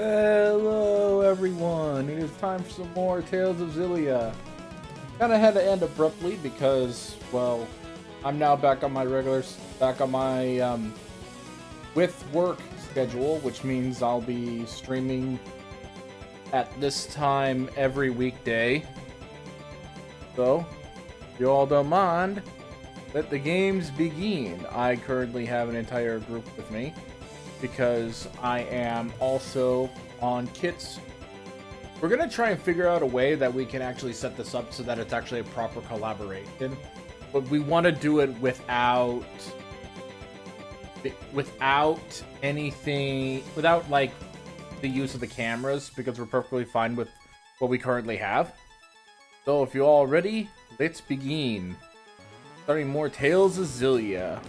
Hello everyone, it is time for some more Tales of Xillia. Kinda had to end abruptly because, well, I'm now back on my with work schedule, which means I'll be streaming at this time every weekday. So, if you all don't mind, let the games begin. I currently have an entire group with me, because I am also on Kit's. We're going to try and figure out a way that we can actually set this up so that it's actually a proper collaboration. But we want to do it without anything, without like the use of the cameras, because we're perfectly fine with what we currently have. So if you're all ready, let's begin. Starting more Tales of Xillia.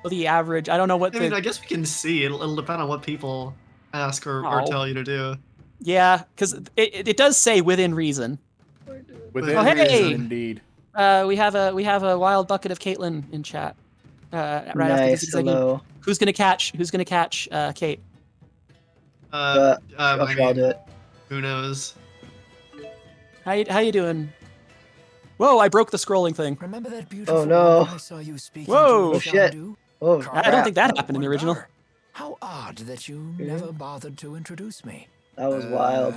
The average, I don't know what I mean, I guess we can see. It'll depend on what people ask or tell you to do. Yeah, because it does say within reason. Within reason, indeed. We have a wild bucket of Caitlin in chat. Right nice. after this. Hello. Who's gonna catch Kate? I'll do it. Who knows? How you doing? Whoa! I broke the scrolling thing. Remember that beautiful Oh no! I saw you speaking Whoa! to Oh shit! Oh, I don't think that happened in the original. How odd that you never bothered to introduce me. That was wild.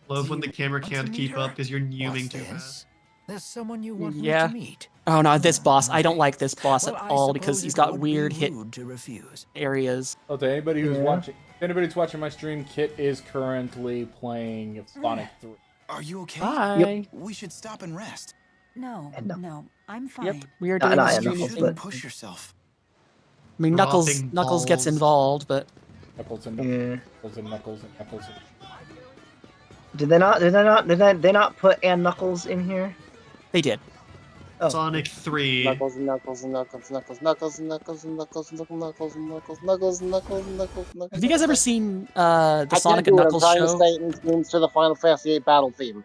Love when the camera can't keep up because you're zooming too fast. There's someone you want me Yeah. to meet. Oh no, this boss. I don't like this boss at all because he's got weird hit to refuse. areas. Oh, to anybody who's watching, if anybody's watching my stream, Kit is currently playing Sonic 3. Are you okay? Hi. Yep. We should stop and rest. No, I'm fine. Yep, we are Not- doing not the enough, streaming You thing. shouldn't push yourself. I mean, Dropping Knuckles gets balls. involved, but Knuckles and Yeah. Knuckles and Knuckles and Knuckles. Did they not put Ann Knuckles in here? they did. Oh. Sonic 3. Knuckles and Knuckles and Knuckles, Knuckles, Knuckles and Knuckles and Knuckles and Knuckles and Knuckles, Knuckles and Knuckles and Knuckles. Have you guys ever seen the I Sonic can't and do it. Knuckles I'm trying show? to stay in tune to the Final Fantasy VIII battle theme.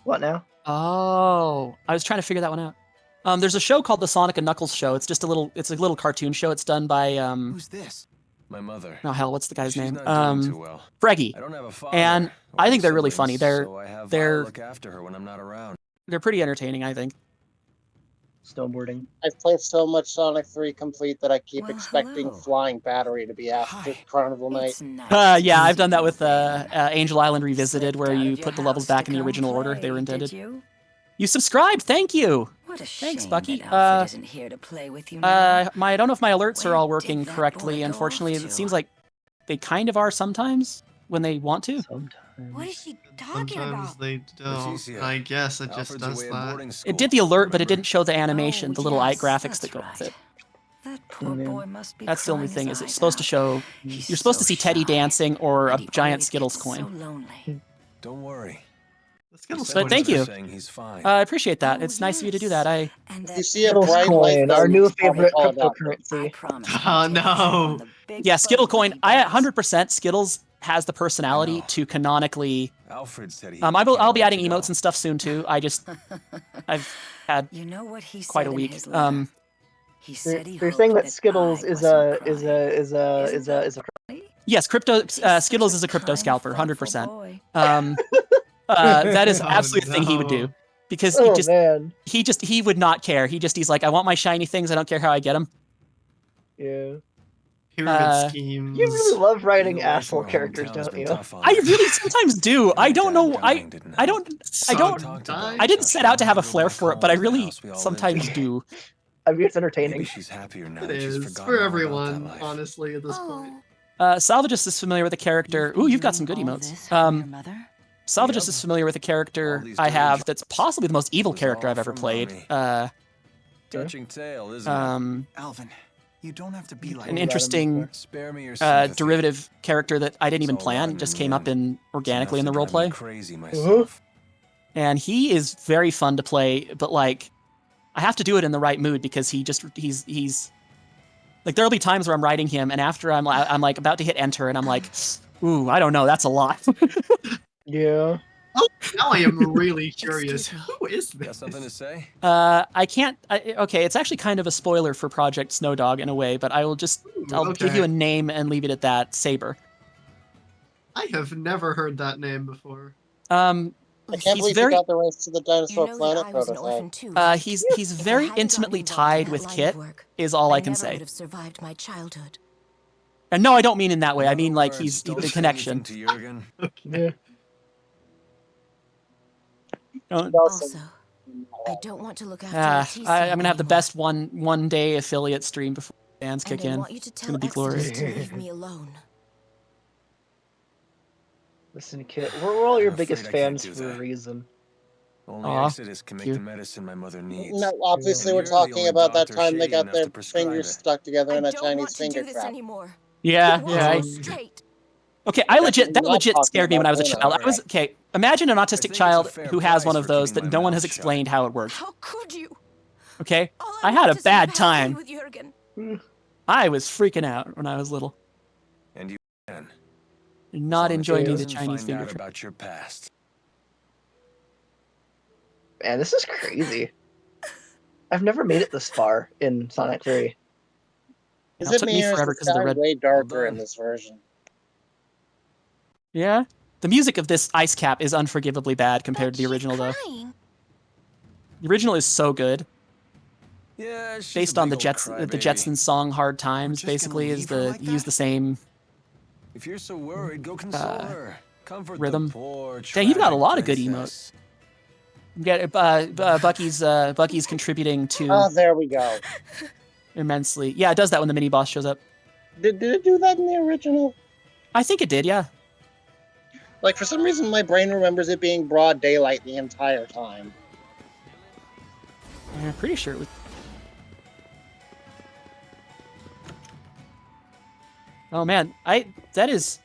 What now? Oh, I was trying to figure that one out. There's a show called the Sonic and Knuckles Show. It's just a little cartoon show. It's done by Who's this? My mother. oh hell, what's the guy's She's name? not doing too well. Freggy. I don't have a father. And or I think they're really siblings, funny. so I have they're- look after her when I'm not around. They're pretty entertaining, I think. Snowboarding. I've played so much Sonic 3 complete that I keep Well, expecting hello. Flying Battery to be asked Hi. at Carnival Night. It's nice Yeah, to I've done see that with you again. Angel Island Revisited, where Slipped out you of your put the levels house back to in the come original order they were play, intended. did you? You subscribed, thank you. What a Thanks, shame Bucky. that Alfred isn't here to play with you now. I don't know if my alerts are Where all did working that correctly. boy go Unfortunately, off it to? seems like they kind of are sometimes when they want to. Sometimes. What is she talking Sometimes about? they don't. easier. I guess it just Alfred's does away at that. boarding school, It did the alert, but it remember? didn't show the animation, Oh, the little yes, graphics that's that go with right. it. That poor Yeah. boy must be That's the only crying thing. his Is it's eyes supposed to out. show He's you're supposed to so see Teddy shy, dancing or a and he giant always Skittles gets coin. So lonely. Don't worry. The Skittles But coin thank is you. Saying he's fine. I appreciate that. Oh, It's nice of you to do yes. that. And If that you see a Skittles bright coin, light, our then new it's probably favorite all about it. I cryptocurrency. promise. Oh, I'll take us no. on the big Yeah, Skittle boat coin. when he I does. 100% Skittles has the personality know. to canonically. Alfred said he. I'll be adding emotes and stuff soon too. I've had You know what he quite said a in week. his letter? He said he They're saying hoped that Skittles I is wasn't a crying. Isn't that right? Yes, crypto He's such Skittles is a kind, crypto scalper, thoughtful 100%. boy. That is Oh, absolutely a thing he would do no. because Oh man. he would not care. He's like, I want my shiny things. I don't care how I get them. Yeah. Pyramid schemes. You really love writing Being away asshole from our characters, hometown has don't been you? tough on I her. really sometimes do. I don't know. Dad I dying didn't I help. don't. I Son don't. talked about about I it. didn't How set she out to have a wanted go flair back for it, home but I to the really house we all lived sometimes in. do. I mean, it's entertaining. Maybe she's happier now It that she's is forgotten for all everyone, about that life. honestly, at this point. Salvagus is familiar with a character. Ooh, you've got some good Doing all emotes. this for your mother? Salvagus is familiar with a character All these I dirty have jobs that's possibly the most evil was character all I've ever from played. Mommy. Touching tale, isn't it? Alvin, you don't have to be like An that interesting Spare me your sympathy. derivative character that I didn't even It's all plan. rotten Just in came the up end. in It's organically in the enough to drive me roleplay. Crazy myself. and he is very fun to play. But like, I have to do it in the right mood because he's like there'll be times where I'm riding him, and after I'm like about to hit enter, and I'm like, ooh, I don't know, that's a lot. Yeah. Oh, now I am really curious. Who is Got this? something to say? I can't. Okay, it's actually kind of a spoiler for Project Snowdog in a way, but I'll give you a name and leave it at that. Saber. I have never heard that name before. I can't believe you got the rights to the Dinosaur Planet prototype. He's very intimately tied with Kit, is all I can say. Would have survived my childhood. And no, I don't mean in that way. I In mean other like words, he's don't the say connection. anything to Jurgen. Yeah. Don't- Also, I don't want to look after your I'm gonna have the best one day affiliate stream before fans kick in. Want you to It's tell gonna be glorious. Exodus to leave me alone. Listen, Kit, we're all your I'm afraid biggest I can't fans do for a that. reason. Only Aw, Exodus can make you. the medicine my mother needs. No, obviously And we're you're the talking only about that doctor time they shady got enough their to prescribe fingers it. stuck together in I a don't Chinese want to finger do this trap. anymore. Yeah, Walk yeah. straight. Okay, Definitely that not legit talking scared me when I was a about child. Bruno. I was okay. Imagine an I autistic think it's a child fair who has price one of for those keeping that my no one mouth has shut. explained how it works. How could you? Okay, All I had want a is bad to be happy time. with Jurgen. I was freaking out when I was little. And you can. Did not As long as enjoy he me the doesn't Chinese find finger out trap. about your past. Man, this is crazy. I've never made it this far in Sonic 3. Is It it took me me or is forever the because of the sky red. way darker in done. this version? Yeah, the music of this ice cap is unforgivably bad compared to the original, though. The original is so good. Yeah, she's Based a on big the old Jetsons song "Hard Times," just gonna basically is leave her like use that? the same If you're so worried, go console her. Comfort rhythm. the poor, Dang, you've got a tragic lot of good emotes. princess. Bucky's contributing to Ah, there we go. immensely. Yeah, it does that when the mini boss shows up. Did it do that in the original? I think it did. Yeah. Like, for some reason, my brain remembers it being broad daylight the entire time. I'm pretty sure it was. Oh man, I didn't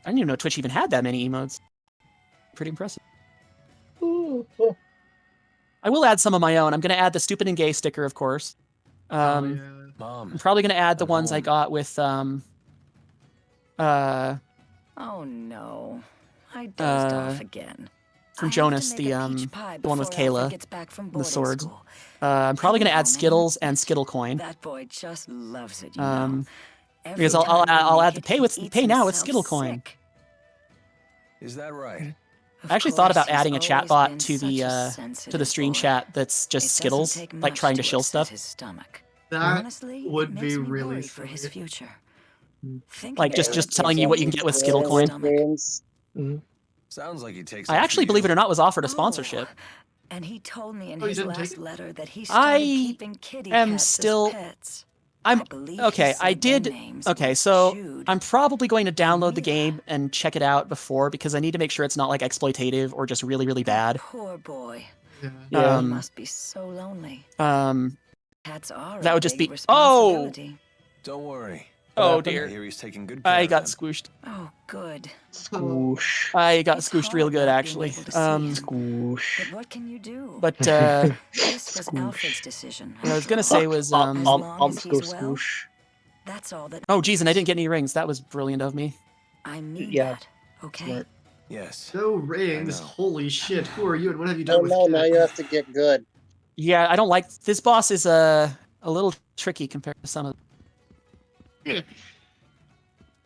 even know Twitch even had that many emotes. Pretty impressive. Ooh, oh. I will add some of my own. I'm gonna add the stupid and gay sticker, of course. Oh, yeah. Mom, I'm probably gonna add the I'm ones I home. got with Oh no. I dozed off again. from Jonas, the one with Kayla, the swords. I'm probably gonna add Skittles and Skittle Coin. That boy just loves it, you know. Because I'll add the pay now with Skittle Coin. is that right? I actually thought about adding a chatbot to the stream chat that's just Skittles, like trying to shill stuff. That Honestly, would it be makes me really worry for his silly. future. Like just telling you what you can get with Skittle Coin. Games. Sounds like he takes. I actually, believe it or not, was offered a sponsorship. And he told me in Oh, you his didn't take last it? letter that he I started keeping kitty am cats still- as pets. I'm I believe okay. he I said their did. names Okay, were so Jude I'm probably going to download the Mila. game and check it out before because I need to make sure it's not like exploitative or just really, really bad. Poor boy. Yeah. Yeah. He must be so lonely. Cats are that a would just big be- oh! responsibility. Don't worry. Oh I dear, hear he's taking good care I of got them. squooshed. Oh, good. Squoosh. I got It's squooshed hard real good not being actually. able to see him. Squoosh. But what can you do? But This was Squoosh. Alfred's decision. what I was after gonna all. say was As long as Go he's well, squoosh. that's all that. oh geez, and I didn't get any rings. That was brilliant of me. I mean Yeah, that. Okay. Smart. Yes. No rings. I know. Holy shit. Who are you and what have you Oh done with no, now Kit? you have to get good. Yeah, I don't like this boss. Is a little tricky compared to some of.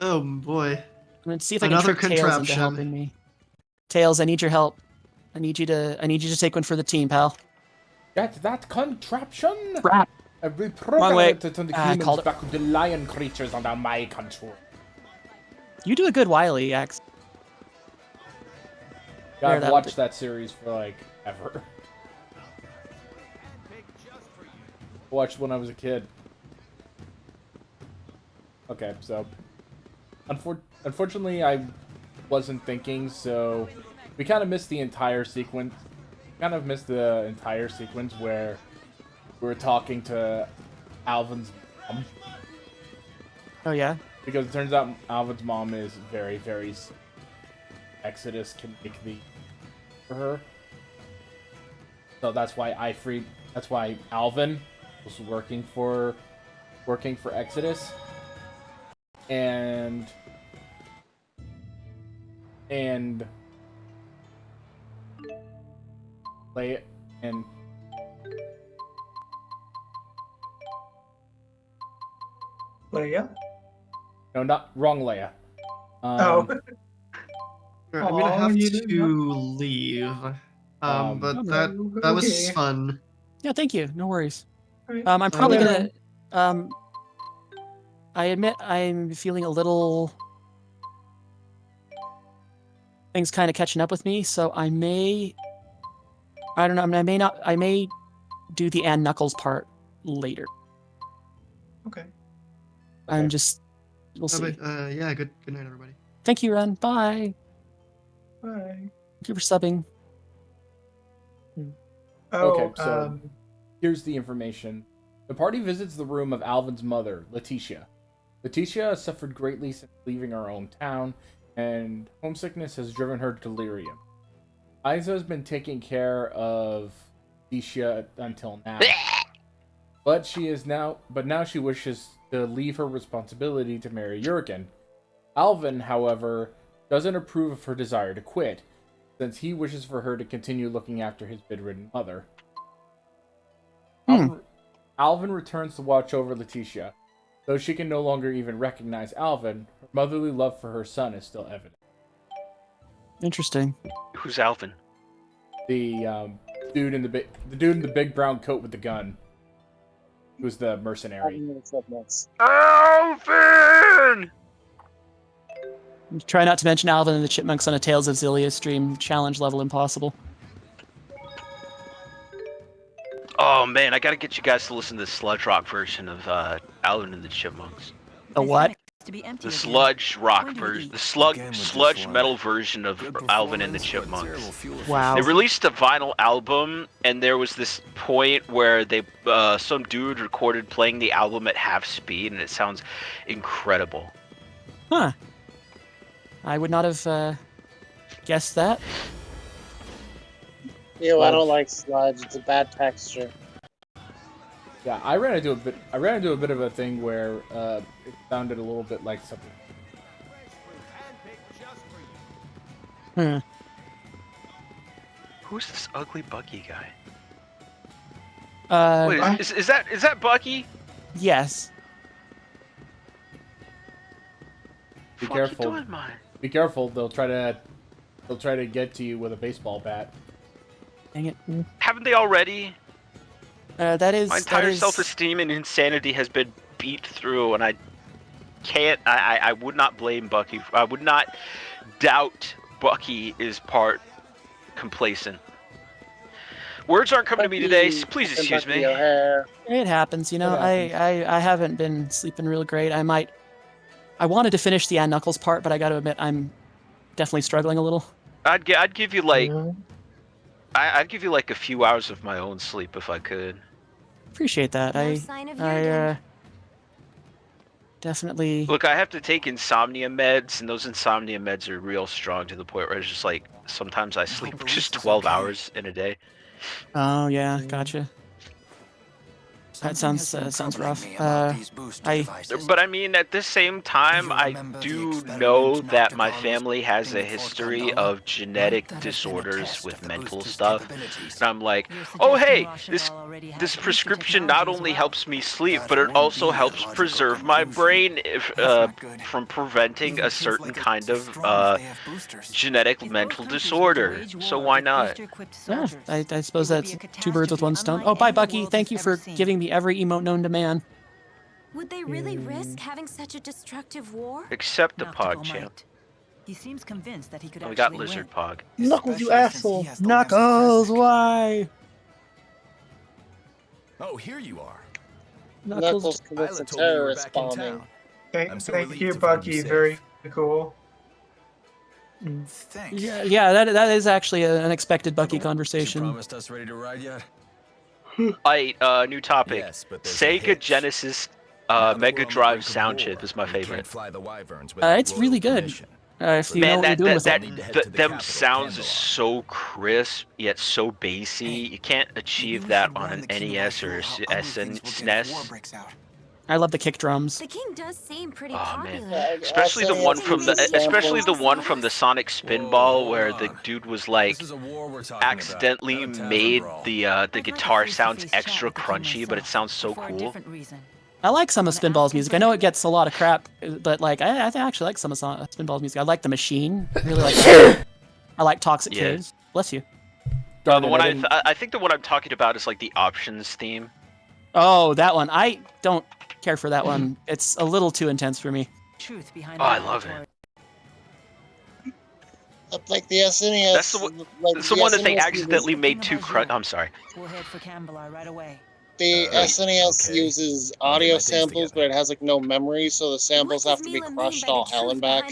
Oh boy. I'm gonna see if I can Another trick Tails into contraption. helping me. Tails, I need your help. I need you to take one for the team, pal. Get that contraption? Crap. I Wrong way. reprogrammed it to the I humans called it. back with the lion creatures under my control. You do a good Wily, Axe. Yeah, There, I've that watched would- that series for like ever. Watched when I was a kid. Okay, so unfortunately I wasn't thinking, so we kind of missed the entire sequence. Kind of missed the entire sequence where we were talking to Alvin's mom, Oh yeah. because it turns out Alvin's mom is very, very. Exodus can make the for her. So that's why that's why Alvin was working for Exodus. And Leia and Leia? no, not wrong Leia. Oh. I'm gonna Aw, have you to didn't leave. Um, But that was okay. fun. Yeah, thank you. No worries. Alright. I'm probably later. gonna. I admit I'm feeling a little. Things kind of catching up with me, so I may. I don't know. I mean, I may not. I may do the Ann Knuckles part later. Okay. I'm just. We'll Oh, see. but, yeah, good night, everybody. Thank you, Ren. Bye. Bye. Thank you for subbing. Oh, Okay, so here's the information. The party visits the room of Alvin's mother, Letitia. Letitia has suffered greatly since leaving her own town, and homesickness has driven her to delirium. Isa has been taking care of Letitia until now. But now she wishes to leave her responsibility to marry Jurgen. Alvin, however, doesn't approve of her desire to quit, since he wishes for her to continue looking after his bedridden mother. Alvin returns to watch over Letitia. Though she can no longer even recognize Alvin, her motherly love for her son is still evident. Interesting. Who's Alvin? The dude in the big brown coat with the gun. Who's the mercenary? Alvin! Try not to mention Alvin and the Chipmunks on a Tales of Xillia stream. Challenge level impossible. Oh man, I gotta get you guys to listen to the sludge rock version of Alvin and the Chipmunks. The what? The sludge rock version, the sludge metal version of Alvin and the Chipmunks. Wow. They released a vinyl album, and there was this point where they, some dude recorded playing the album at half speed, and it sounds incredible. Huh. I would not have guessed that. Ew, I don't like sludge. It's a bad texture. Yeah, I ran into a bit of a thing where it sounded a little bit like something. Who's this ugly Bucky guy? Wait, is that Bucky? Yes. Be What careful. you doing, man? Be careful. They'll try to get to you with a baseball bat. Dang it. Haven't they already? That is. My entire self-esteem and insanity has been beat through, and I can't. I would not blame Bucky. I would not doubt Bucky is part complacent. Words aren't coming to me today. So please excuse me. It happens, you know. I haven't been sleeping real great. I wanted to finish the Ann Knuckles part, but I got to admit I'm definitely struggling a little. I'd give you like. I'd give you like a few hours of my own sleep if I could. Appreciate that. I definitely. Look, I have to take insomnia meds, and those insomnia meds are real strong to the point where it's just like sometimes I sleep just 12 hours in a day. Oh yeah, gotcha. That sounds rough. But I mean, at the same time, I do know that my family has a history of genetic disorders with mental stuff. And I'm like, oh hey, this prescription not only helps me sleep, but it also helps preserve my brain from preventing a certain kind of genetic mental disorder. So why not? Yeah, I suppose that's two birds with one stone. Oh, bye, Bucky. Thank you for giving me every emote known to man. Would they really risk having such a destructive war? Except the Pog champ. He seems convinced that he could We got Lizard Pog. Knuckles, you asshole! Knuckles, why? Oh, here you are. Knuckles commits a terrorist bombing. Thank you, Bucky. Very cool. Thanks. Yeah, that is actually an unexpected Bucky conversation. Promised us ready to ride yet? Alright, new topic. Yes, but there's a Sega hitch. Genesis Now that Mega we're on the Drive brink of sound war, chip is my we favorite. can't fly the Wyverns without It's really royal good. permission. If you know Man, what you're doing with it. them sounds is so crisp yet so bassy. You can't achieve that on an NES or SNES. I love the kick drums. The king does seem pretty Oh popular. man, especially the one from the Sonic Spinball where the dude was like accidentally made the guitar sounds extra crunchy, but it sounds so cool. I like some of Spinball's music. I know it gets a lot of crap, but like I actually like some of Spinball's music. I like The Machine. I really like that. I like Toxic Caves. Bless you. The one I think the one I'm talking about is like the options theme. Oh, that one. I don't care for that one. It's a little too intense for me. Truth behind I love it. Like the SNES. That's the one that they accidentally made too I'm sorry. We'll head for Cambalai right away. The SNES uses audio samples, but it has like no memory, so the samples have to be crushed all hell and back.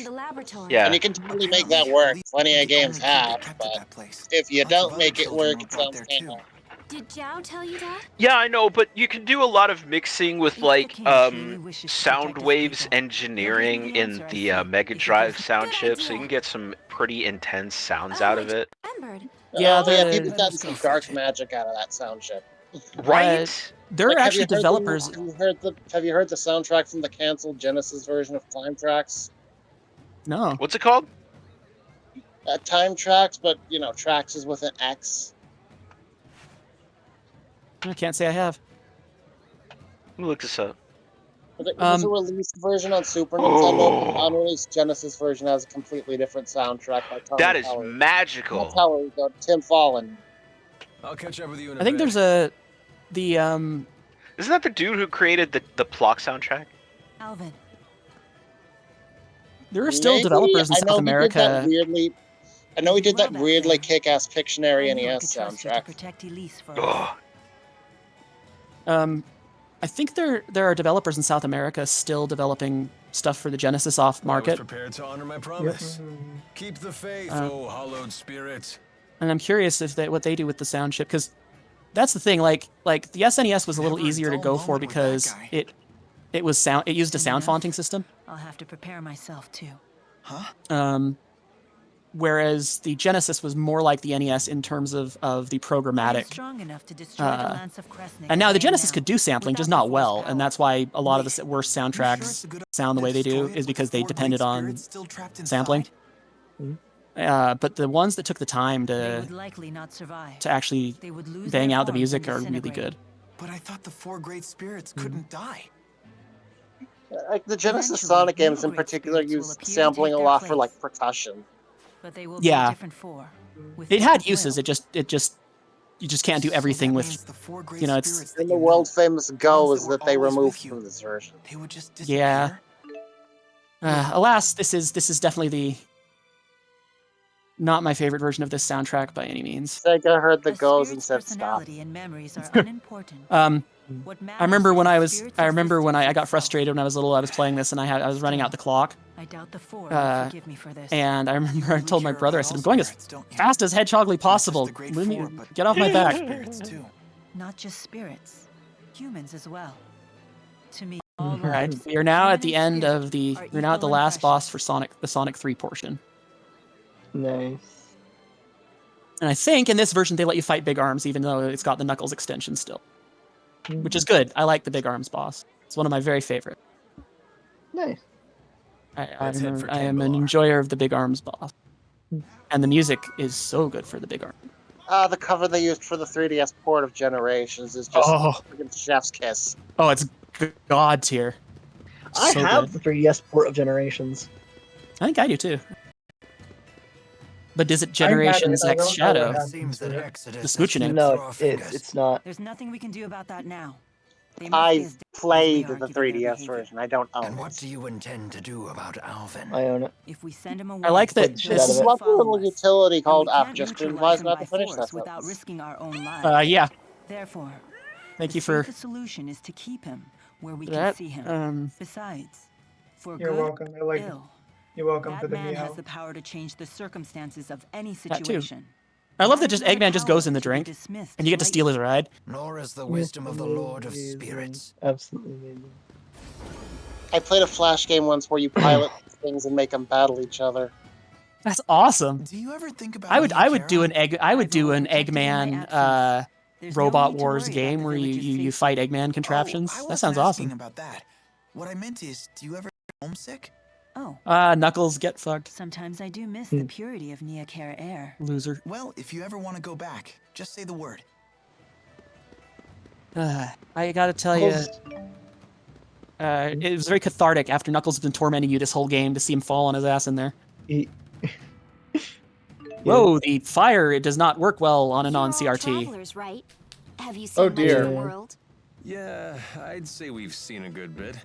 Yeah. And you can totally make that work. Plenty of games have, but if you don't make it work, it sounds kind of... Did Zhao tell you that? Yeah, I know, but you can do a lot of mixing with like sound waves engineering in the Mega Drive sound chip, so you can get some pretty intense sounds out of it. Yeah, people got some dark magic out of that sound chip. Right? There are actually developers. Have you heard the soundtrack from the canceled Genesis version of Time Tracks? No. What's it called? Time Tracks, but you know, Tracks is with an X. I can't say I have. Let me look this up. It was a released version on Super Nintendo. The unreleased Genesis version has a completely different soundtrack by Tom That is Teller. magical. Tim Fallon. I'll catch up with you in a I think bit. there's Isn't that the dude who created the Plock soundtrack? Alvin. There are still developers in South America. I know he did that weirdly kick-ass Pictionary NES soundtrack. I think there are developers in South America still developing stuff for the Genesis off market. I was prepared to honor my promise. Keep the faith, oh hallowed spirit. And I'm curious if what they do with the sound chip, because that's the thing. Like the SNES was a little easier to go for because it used a sound fonting system. I'll have to prepare myself too. Whereas the Genesis was more like the NES in terms of the programmatic. And now the Genesis could do sampling, just not well, and that's why a lot of the worst soundtracks sound the way they do, is because they depended on sampling. But the ones that took the time to actually bang out the music are really good. But I thought the four great spirits couldn't die. Like the Genesis Sonic games in particular use sampling a lot for like percussion. But they will Yeah, be different it had uses. You just can't do everything with, it's. And the world famous Go is that they removed from this version. Yeah. Alas, this is definitely not my favorite version of this soundtrack by any means. Sega heard the Go's and said stop. I remember when I got frustrated when I was little. I was playing this and I was running out the clock. I doubt the four will forgive me for this. And I remember I told my brother, I said, "I'm going as fast as hedgehogly possible. Get off my back." Not just spirits, humans as well. To me, All right, you're now at the end of you're now at the last boss for the Sonic 3 portion. Nice. And I think in this version they let you fight Big Arms, even though it's got the Knuckles extension still, which is good. I like the Big Arms boss. It's one of my very favorite. Nice. I am an enjoyer of the Big Arms boss, and the music is so good for the Big Arms. The cover they used for the 3DS port of Generations is just freaking chef's kiss. Oh, it's god tier. I have the 3DS port of Generations. I think I do too. But is it Generations X Shadow? The Smooching? No, it's not. There's nothing we can do about that now. I played the 3DS version. I don't own it. And what do you intend to do about Alvin? I own it. If we send him away, I like that. There's a lovely little utility called app just to advise not to finish that without risking our own lives. Yeah. Therefore, thank you for the solution is to keep him where we that. can see him. Besides, for You're good, welcome. I like ill, You're welcome that for the man meow. has the power to change the circumstances of any That too. situation. I love that just Eggman just goes in the drink, and you get to steal his ride. Nor is the wisdom of the Lord of Spirits. Absolutely amazing. I played a Flash game once where you pilot things and make them battle each other. That's awesome. Do you ever think about I would do an Eggman Robot Wars game where you fight Eggman contraptions. I That sounds awesome. about that. What I meant is, do you ever get homesick? Oh. Knuckles, get fucked. Sometimes I do miss the purity of Neokara air. Loser. Well, if you ever want to go back, just say the word. I gotta tell you, it was very cathartic after Knuckles has been tormenting you this whole game to see him fall on his ass in there. Whoa, the fire, it does not work well on a non-CRT. Travelers, right? Have you seen Oh much of dear. the world? Yeah, I'd say we've seen a good bit.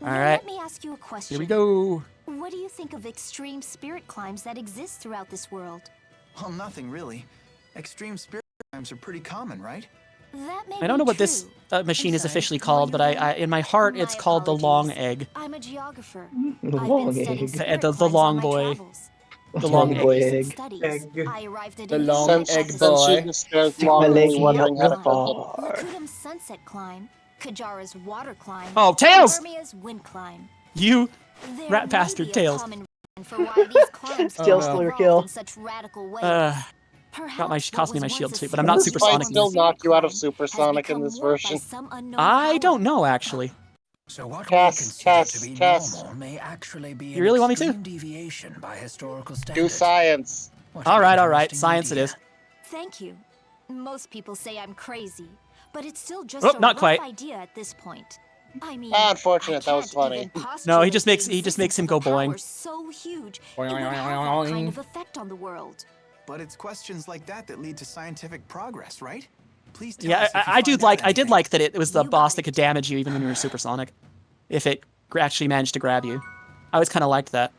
All Now, right. Let me ask you a question. Here we go. What do you think of extreme spirit climbs that exist throughout this world? Well, nothing really. Extreme spirit times are pretty common, right? That may I don't be know what this true. machine is sorry, officially what called, are but you I in my heart it's My called the long egg. I'm a geographer. The I've long been studying egg. spirit The climbs long on my boy. travels. The In long my egg. recent Egg. studies, Egg. I arrived at The a long unique egg episode. Since boy. you just spent Stick my longingly leg wondering how to up cook it. far. Lakudum's sunset climb, Kajara's water climb, Oh, Tails! and Hermia's wind climb. You There rat may bastard be a Tails. common reason for why these climbs Still have stole your evolved kill. in such radical ways. Got my Perhaps what cost me was my shield once too, a but I'm not Does simple this fight supersonic. still spirit knock you out of climb has supersonic in become this warped by version? some unknown I power. don't know actually. So what Test, we consider test, to be test. normal may actually be You really want me to? extreme deviation by historical Do standards. science. What All an right, interesting science it idea. is. Thank you. Most people say I'm crazy, but it's still just Oh, a not rough quite. idea at this point. I mean, Unfortunate, I that was can't funny. even No, he postulate just the makes him existence go of a power boing. so huge it Boing, would boing, have boing, that kind boing. of effect on the world. But it's questions like that that lead to scientific progress, right? Please tell Yeah, us if you I find did out I did anything. like that it was the You boss got that it. could damage you even when you were supersonic. If it actually managed to grab you. I always kind of liked that.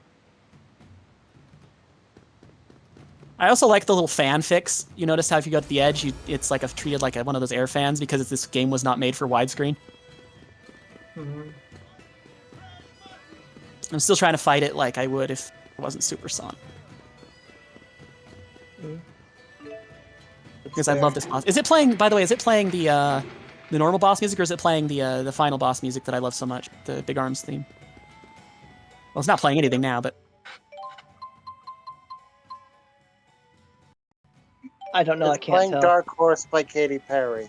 I also like the little fan fix. You notice how if you go to the edge, it's like treated like one of those air fans because this game was not made for widescreen. I'm still trying to fight it like I would if it wasn't supersonic. Because I love this boss. Is it playing? By the way, is it playing the normal boss music, or is it playing the final boss music that I love so much, the Big Arms theme? Well, it's not playing anything now, but I don't know. I It's can't playing tell. Dark Horse by Katy Perry.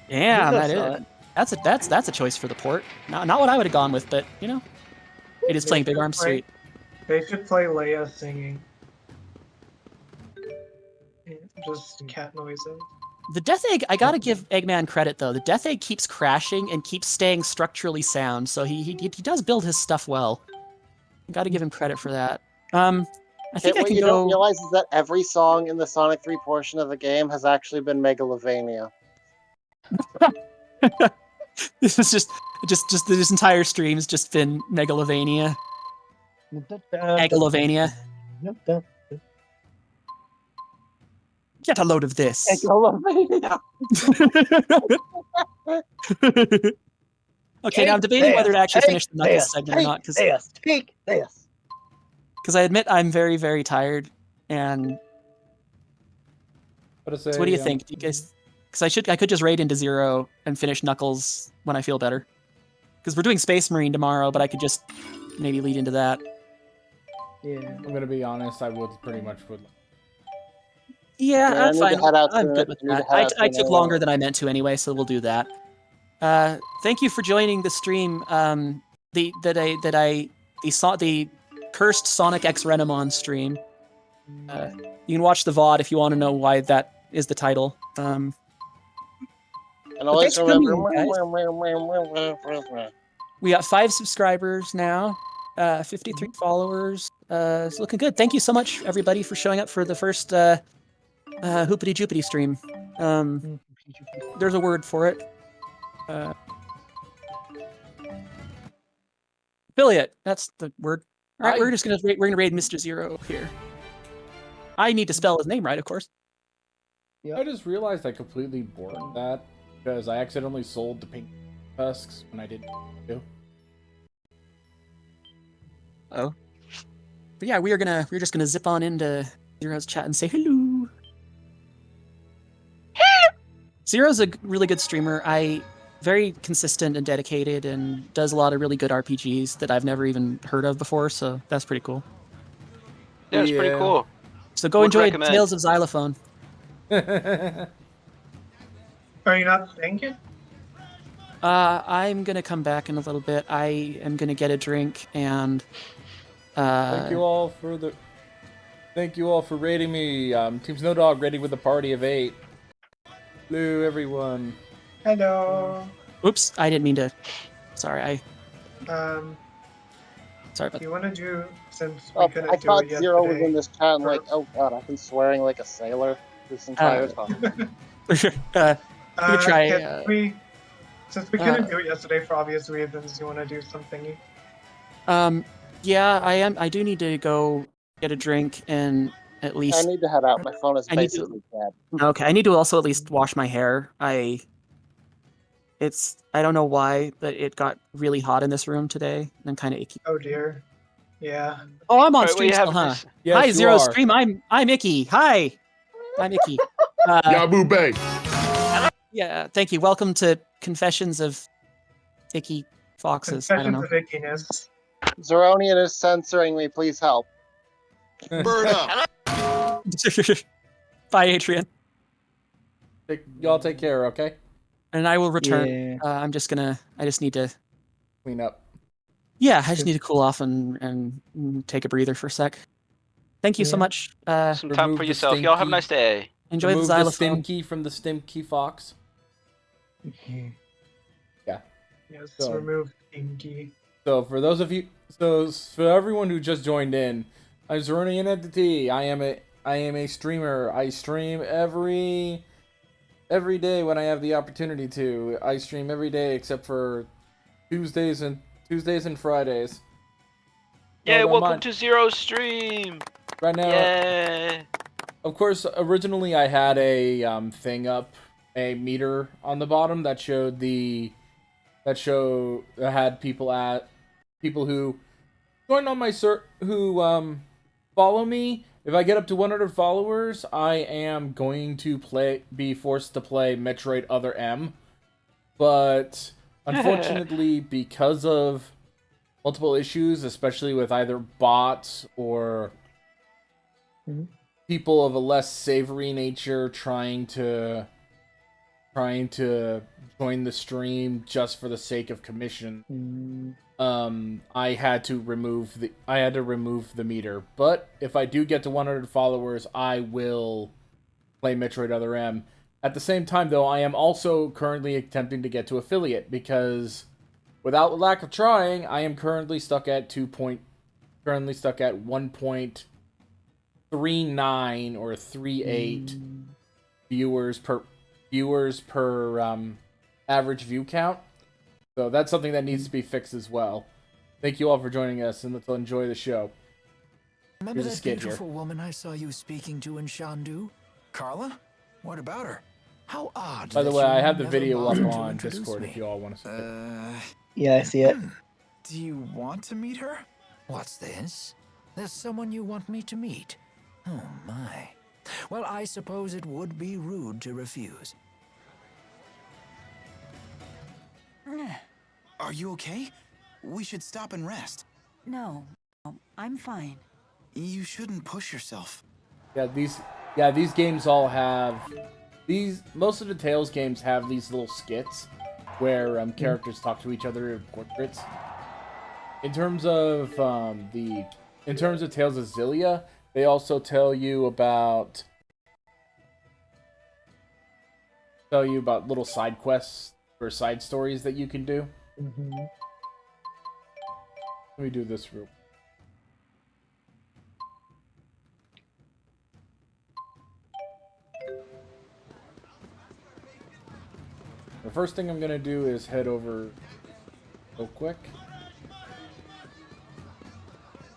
yeah, No, that it's is. not. That's a choice for the port. Not what I would have gone with, but you know, it is playing Big Arms Sweet. They should play Leia singing. Yeah, just cat noises. The Death Egg, I gotta give Eggman credit though. The Death Egg keeps crashing and keeps staying structurally sound, so he does build his stuff well. Gotta give him credit for that. I think I What can you don't go. realize is that every song in the Sonic 3 portion of the game has actually been Megalovania. This is just this entire stream's just been Megalovania. Megalovania. Get a load of this. Megalovania! Okay, now I'm debating whether to actually finish the Knuckles this, segment or not, take this. because I admit I'm very, very tired. And so what do you think? Do you guys? Because I could just raid into Zero and finish Knuckles when I feel better. Because we're doing Space Marine tomorrow, but I could just maybe lead into that. Yeah. I'm gonna be honest, I would pretty much would. Yeah, I I'm need fine. to head out I'm to good with I need to that. head out to I an took AA. longer than I meant to anyway, so we'll do that. Thank you for joining the stream. The cursed Sonic X Renamon stream. You can watch the VOD if you want to know why that is the title. And But always thanks for coming, remember. guys. We got 5 subscribers now, 53 followers. It's looking good. Thank you so much, everybody, for showing up for the first Hoopity Joopity stream. There's a word for it. Affiliate. That's the word. All right, we're gonna raid Mr. Zero here. I need to spell his name right, of course. I just realized I completely bored that because I accidentally sold the pink tusks when I didn't do. Oh. But yeah, we're just gonna zip on into Zero's chat and say hello. Zero's a really good streamer. Very consistent and dedicated, and does a lot of really good RPGs that I've never even heard of before. So that's pretty cool. Yeah, it's pretty cool. So go Would enjoy recommend. Tales of Xylophone. Are you not thinking? I'm gonna come back in a little bit. I am gonna get a drink and. Thank you all for rating me. Team Snow Dog rating with a party of 8. Hello, everyone. Hello. Oops, I didn't mean to. Sorry, Sorry about Do you want to do, since we Oh, couldn't I do thought it Zero was yesterday? in this chat. I'm like, oh god, I've been swearing like a sailor this entire time. We would try. Since we couldn't do it yesterday for obvious reasons, you want to do something? Yeah, I do need to go get a drink and at I least. need to head out. My phone is I need to. basically dead. Okay, I need to also at least wash my hair. I don't know why, but it got really hot in this room today, and I'm kind of icky. Oh dear. Yeah. Oh, I'm on Alright, stream we have still, huh? this- Yes, Hi, you Zero are. Stream. I'm Icky. Hi, I'm Icky. Yabu Bay. Yeah, thank you. Welcome to Confessions of Icky Foxes. I don't know. Confessions of ickiness. Zeronian is censoring me. Please help. Bird up. Bye, Adrian. Y'all take care, okay? And I will return. Yeah. I just need to. Clean up. Yeah, I just need to cool off and take a breather for a sec. Thank you so much. Some time Remove for the yourself. Y'all have a stinky- nice day. Enjoy Remove the the xylophone. stim key from the stim key fox. Yeah. Yes, So- remove Inky. So for those of you, for everyone who just joined in, I'm Zeronian Entity. I am a streamer. I stream every day when I have the opportunity to. I stream every day except for Tuesdays and Fridays. Yeah, don't welcome mind. to Zero Stream. Right now, Yeah. of course, originally I had a thing up, a meter on the bottom that had people who joined on my who follow me. If I get up to 100 followers, I am going to be forced to play Metroid Other M. But unfortunately, because of multiple issues, especially with either bots or people of a less savory nature trying to join the stream just for the sake of commission, I had to remove the meter. But if I do get to 100 followers, I will play Metroid Other M. At the same time, though, I am also currently attempting to get to affiliate because, without lack of trying, I am currently stuck at 1.39 or 38 viewers per average view count. So that's something that needs to be fixed as well. Thank you all for joining us, and let's enjoy the show. Remember Here's a that skit beautiful here. woman I saw you speaking to in Shandu? Carla? What about her? How odd. By the that way, you I have the never video up bothered to on introduce Discord me. if you all want to see it. Yeah, I see it. Do you want to meet her? What's this? There's someone you want me to meet. Oh my. Well, I suppose it would be rude to refuse. Are you okay? We should stop and rest. No, I'm fine. You shouldn't push yourself. These games all have most of the Tales games have these little skits where characters talk to each other in portraits. In terms of Tales of Xillia, they also tell you about little side quests or side stories that you can do. Let me do this real. The first thing I'm gonna do is head over real quick.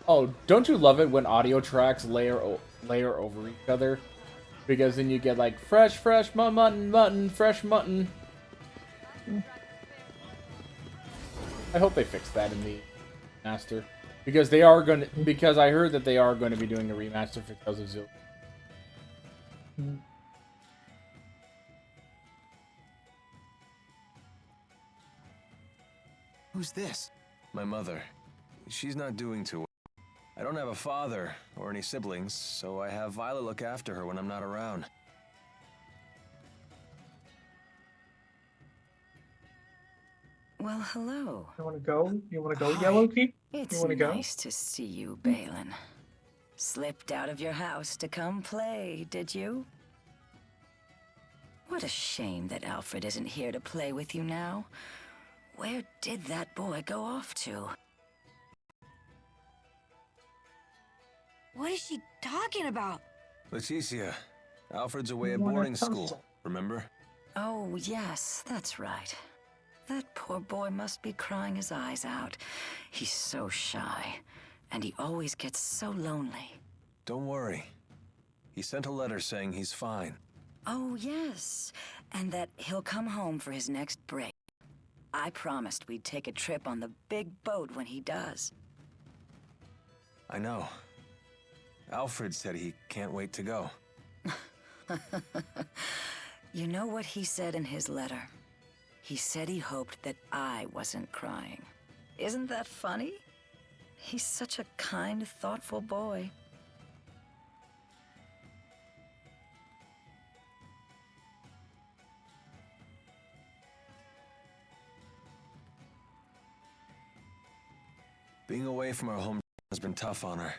Oh, don't you love it when audio tracks layer over each other? Because then you get like fresh mutton, fresh mutton. I hope they fix that in the master, because I heard that they are going to be doing a remaster for Tales of Xillia. Who's this? My mother. She's not doing too well. I don't have a father or any siblings, so I have Violet look after her when I'm not around. Well, hello. You want to go? You want to go, Hi. Yellow Key? It's You want to go? nice to see you, Balin. Slipped out of your house to come play, did you? What a shame that Alfred isn't here to play with you now. Where did that boy go off to? What is she talking about? Leticia, Alfred's away at You wanna boarding tussle. school, remember? Oh, yes, that's right. That poor boy must be crying his eyes out. He's so shy, and he always gets so lonely. Don't worry. He sent a letter saying he's fine. Oh, yes, and that he'll come home for his next break. I promised we'd take a trip on the big boat when he does. I know. Alfred said he can't wait to go. You know what he said in his letter? He said he hoped that I wasn't crying. Isn't that funny? He's such a kind, thoughtful boy. Being away from her home has been tough on her.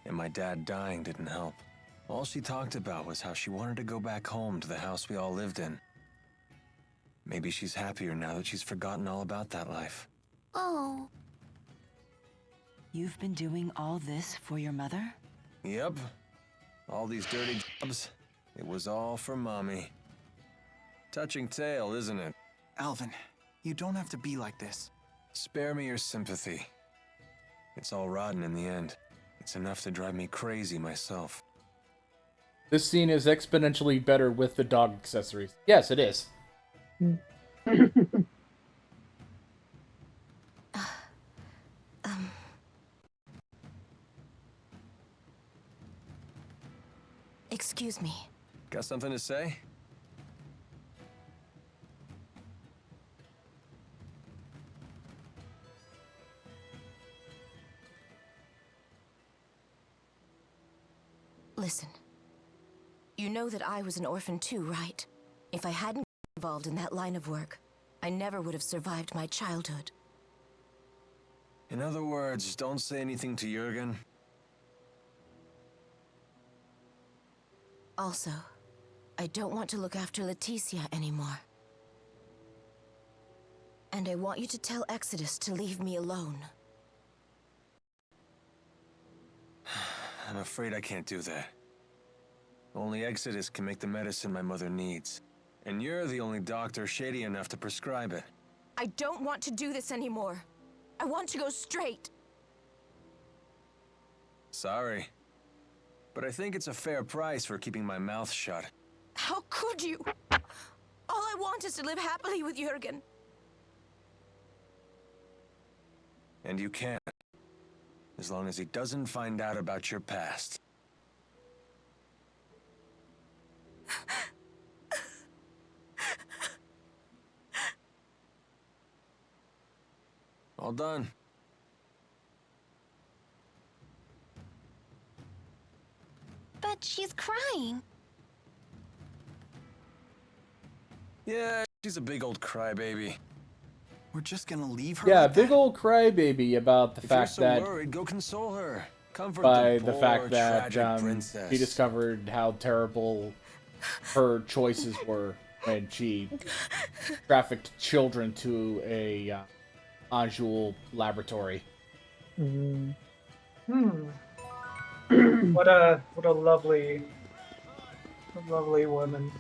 And my dad dying didn't help. All she talked about was how she wanted to go back home to the house we all lived in. Maybe she's happier now that she's forgotten all about that life. Oh. You've been doing all this for your mother? Yep. All these dirty jobs. It was all for Mommy. Touching tale, isn't it? Alvin, you don't have to be like this. Spare me your sympathy. It's all rotten in the end. It's enough to drive me crazy myself. This scene is exponentially better with the dog accessories. Yes, it is. Excuse me. Got something to say? Listen. You know that I was an orphan too, right? If I hadn't been involved in that line of work, I never would have survived my childhood. In other words, don't say anything to Jurgen. Also, I don't want to look after Leticia anymore. And I want you to tell Exodus to leave me alone. I'm afraid I can't do that. Only Exodus can make the medicine my mother needs. And you're the only doctor shady enough to prescribe it. I don't want to do this anymore. I want to go straight. Sorry. But I think it's a fair price for keeping my mouth shut. How could you? All I want is to live happily with Jurgen. And you can. As long as he doesn't find out about your past. All done. But she's crying. Yeah, she's a big old crybaby. We're just gonna leave her. Yeah, like big that? old crybaby about the If fact you're so that worried, go console her. Comfort by the the poor, fact that tragic princess. she discovered how terrible her choices were when she trafficked children to a Anjul laboratory. What a lovely woman.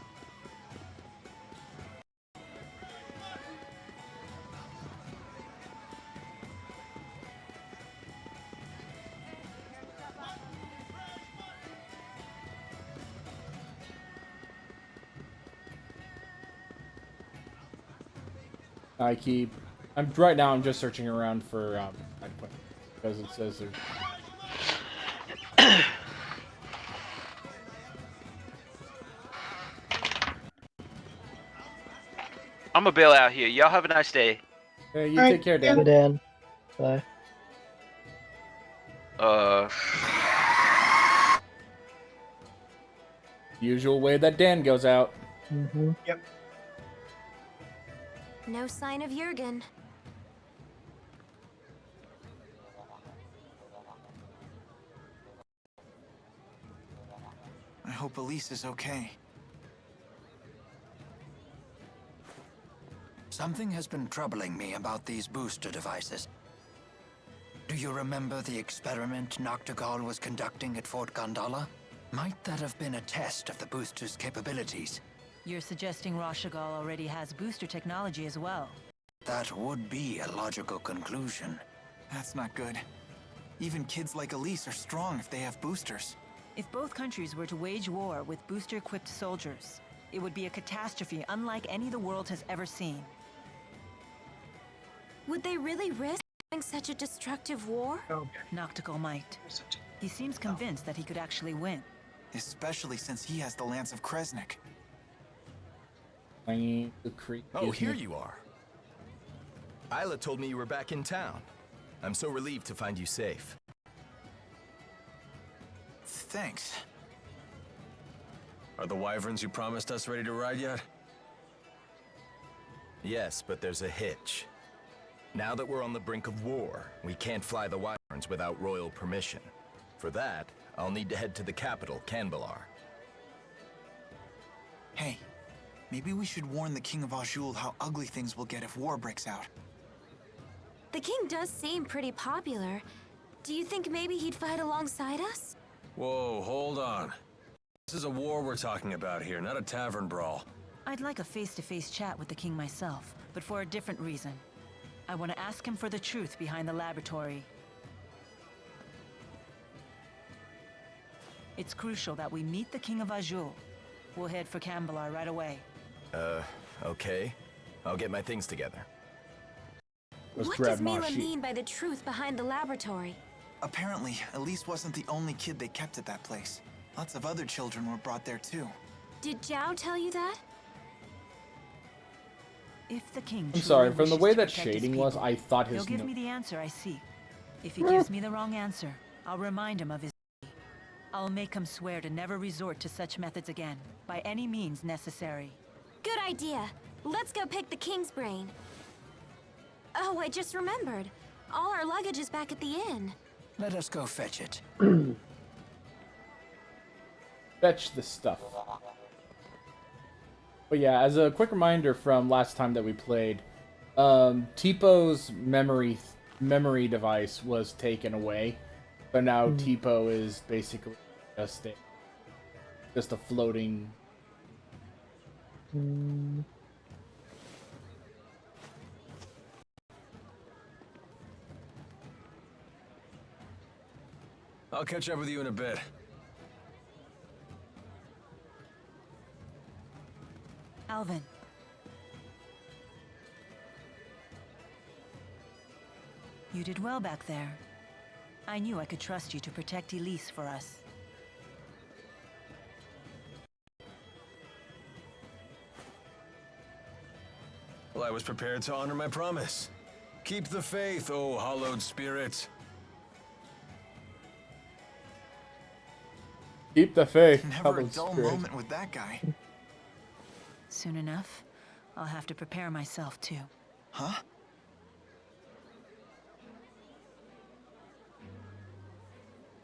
Right now I'm just searching around for because it says there's. I'm gonna bail out here. Y'all have a nice day. Yeah, you take care, Dan. Good, Dan. Bye. Usual way that Dan goes out. Yep. No sign of Jurgen. I hope Elise is okay. Something has been troubling me about these booster devices. Do you remember the experiment Noctigal was conducting at Fort Gondala? Might that have been a test of the booster's capabilities? You're suggesting Rashagal already has booster technology as well. That would be a logical conclusion. That's not good. Even kids like Elise are strong if they have boosters. If both countries were to wage war with booster-equipped soldiers, it would be a catastrophe unlike any the world has ever seen. Would they really risk having such a destructive war? Noctigal might. He seems convinced that he could actually win. Especially since he has the Lance of Kresnik. Oh, here you are. Isla told me you were back in town. I'm so relieved to find you safe. Thanks. Are the wyverns you promised us ready to ride yet? Yes, but there's a hitch. Now that we're on the brink of war, we can't fly the wyverns without royal permission. For that, I'll need to head to the capital, Canbalar. Hey, maybe we should warn the King of Azul how ugly things will get if war breaks out. The king does seem pretty popular. Do you think maybe he'd fight alongside us? Whoa, hold on. This is a war we're talking about here, not a tavern brawl. I'd like a face-to-face chat with the king myself, but for a different reason. I want to ask him for the truth behind the laboratory. It's crucial that we meet the King of Azul. We'll head for Canbalar right away. Okay. I'll get my things together. What does Mila mean by the truth behind the laboratory? Apparently, Elise wasn't the only kid they kept at that place. Lots of other children were brought there too. Did Zhao tell you that? If the king I'm sorry, from the wishes way to that protect his shading was, people, I thought his he'll give me the answer I seek. If he gives me the wrong answer, I'll remind him of his duty. I'll make him swear to never resort to such methods again, by any means necessary. Good idea. Let's go pick the king's brain. Oh, I just remembered. All our luggage is back at the inn. Let us go fetch it. Fetch the stuff. But yeah, as a quick reminder from last time that we played, Teepo's memory device was taken away, so now Teepo is basically just a floating. I'll catch up with you in a bit. Alvin. You did well back there. I knew I could trust you to protect Elise for us. Well, I was prepared to honor my promise. Keep the faith, oh hallowed spirit. Keep the faith. Never a dull moment with that guy. Soon enough, I'll have to prepare myself too. Huh?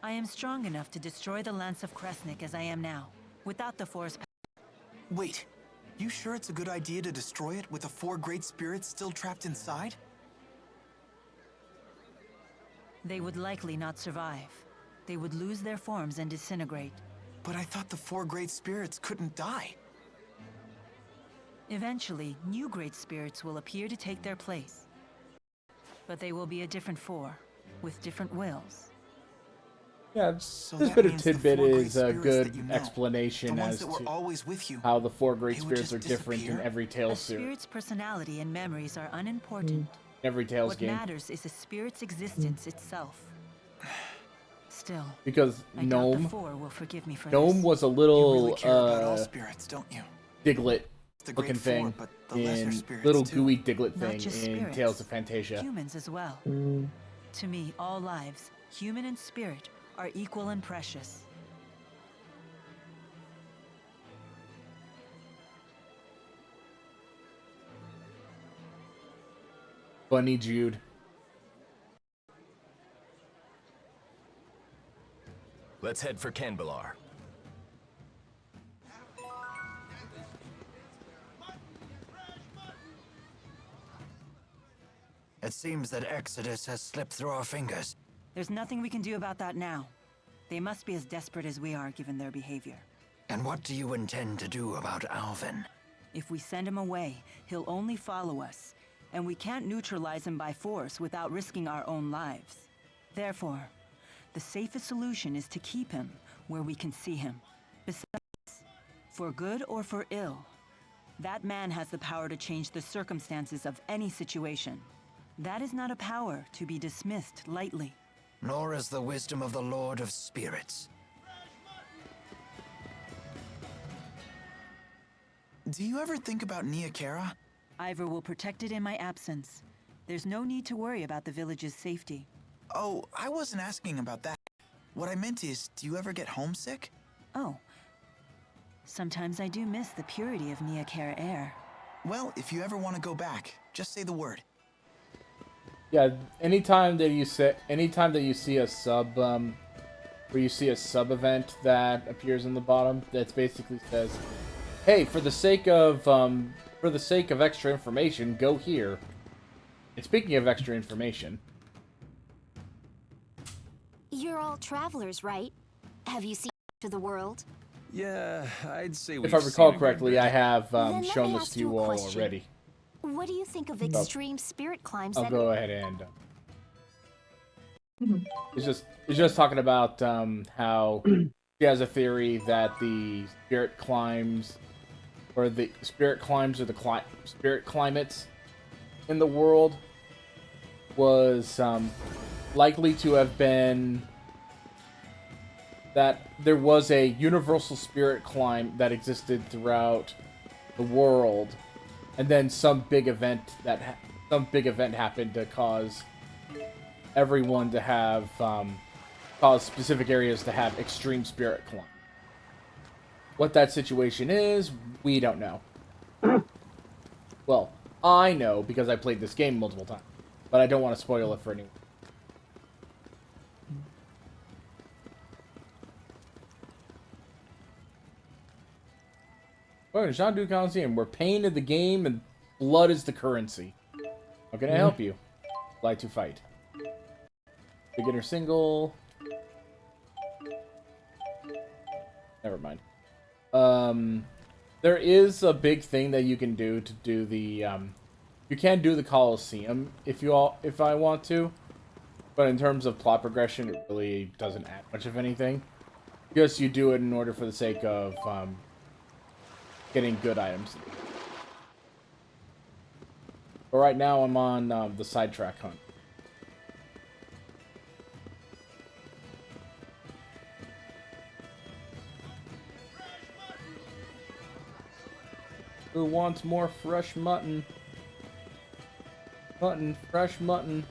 I am strong enough to destroy the Lance of Kresnik as I am now, without the forest. Wait, you sure it's a good idea to destroy it with the 4 great spirits still trapped inside? They would likely not survive. They would lose their forms and disintegrate. But I thought the 4 great spirits couldn't die. Eventually, new great spirits will appear to take their place. But they will be a different 4, with different wills. Yeah, this bit of tidbit is a good explanation as to how the 4 great spirits are different in every Tales A series. spirit's personality and memories are unimportant. Every Tales game. What matters is the spirit's existence itself. Still, Because I doubt the Gnome, 4 will forgive me for Gnome this. was a little You really care about all spirits, don't you? Diglett The looking great thing 4, but the lesser in spirits little too. gooey Diglett Not thing just in spirits, Tales of Fantasia. humans as well. To me, all lives, Human and spirit are equal and precious. Bunny Jude. Let's head for Canbelar. It seems that Exodus has slipped through our fingers. There's nothing we can do about that now. They must be as desperate as we are, given their behavior. And what do you intend to do about Alvin? If we send him away, he'll only follow us, and we can't neutralize him by force without risking our own lives. Therefore, the safest solution is to keep him where we can see him. Besides, for good or for ill, that man has the power to change the circumstances of any situation. That is not a power to be dismissed lightly. Nor is the wisdom of the Lord of Spirits. Do you ever think about Neokara? Ivor will protect it in my absence. There's no need to worry about the village's safety. Oh, I wasn't asking about that. What I meant is, do you ever get homesick? Oh. Sometimes I do miss the purity of Neokara air. Well, if you ever want to go back, just say the word. Yeah, anytime that you see a sub, where you see a sub event that appears in the bottom, that basically says, "Hey, for the sake of extra information, go here." And speaking of extra information, you're all travelers, right? Have you seen to the world? Yeah, I'd say if I recall correctly, I have shown this to you all question. already. What do you think of extreme spirit climbs? I'll go ahead and. It's just talking about how she has a theory that the spirit climbs, or the spirit climates in the world was likely to have been that there was a universal spirit climb that existed throughout the world. And then some big event happened to cause everyone to have cause specific areas to have extreme spirit climb. What that situation is, we don't know. Well, I know because I played this game multiple times, but I don't want to spoil it for anyone. Welcome to Shandu Coliseum, where pain is the game and blood is the currency. How can I help you? Fly to fight. Beginner single. Never mind. There is a big thing that you can do to do the you can do the Coliseum if I want to, but in terms of plot progression, it really doesn't add much of anything. Because you do it in order for the sake of getting good items. But right now I'm on the sidetrack hunt. Who wants more fresh mutton? Mutton, fresh mutton.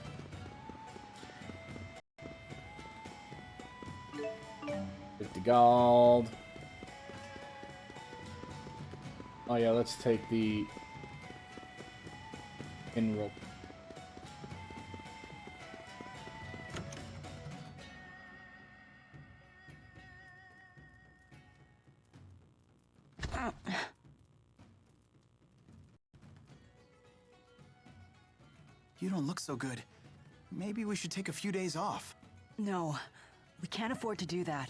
$50 gold. Oh yeah, let's take the enroll. You don't look so good. Maybe we should take a few days off. No, we can't afford to do that.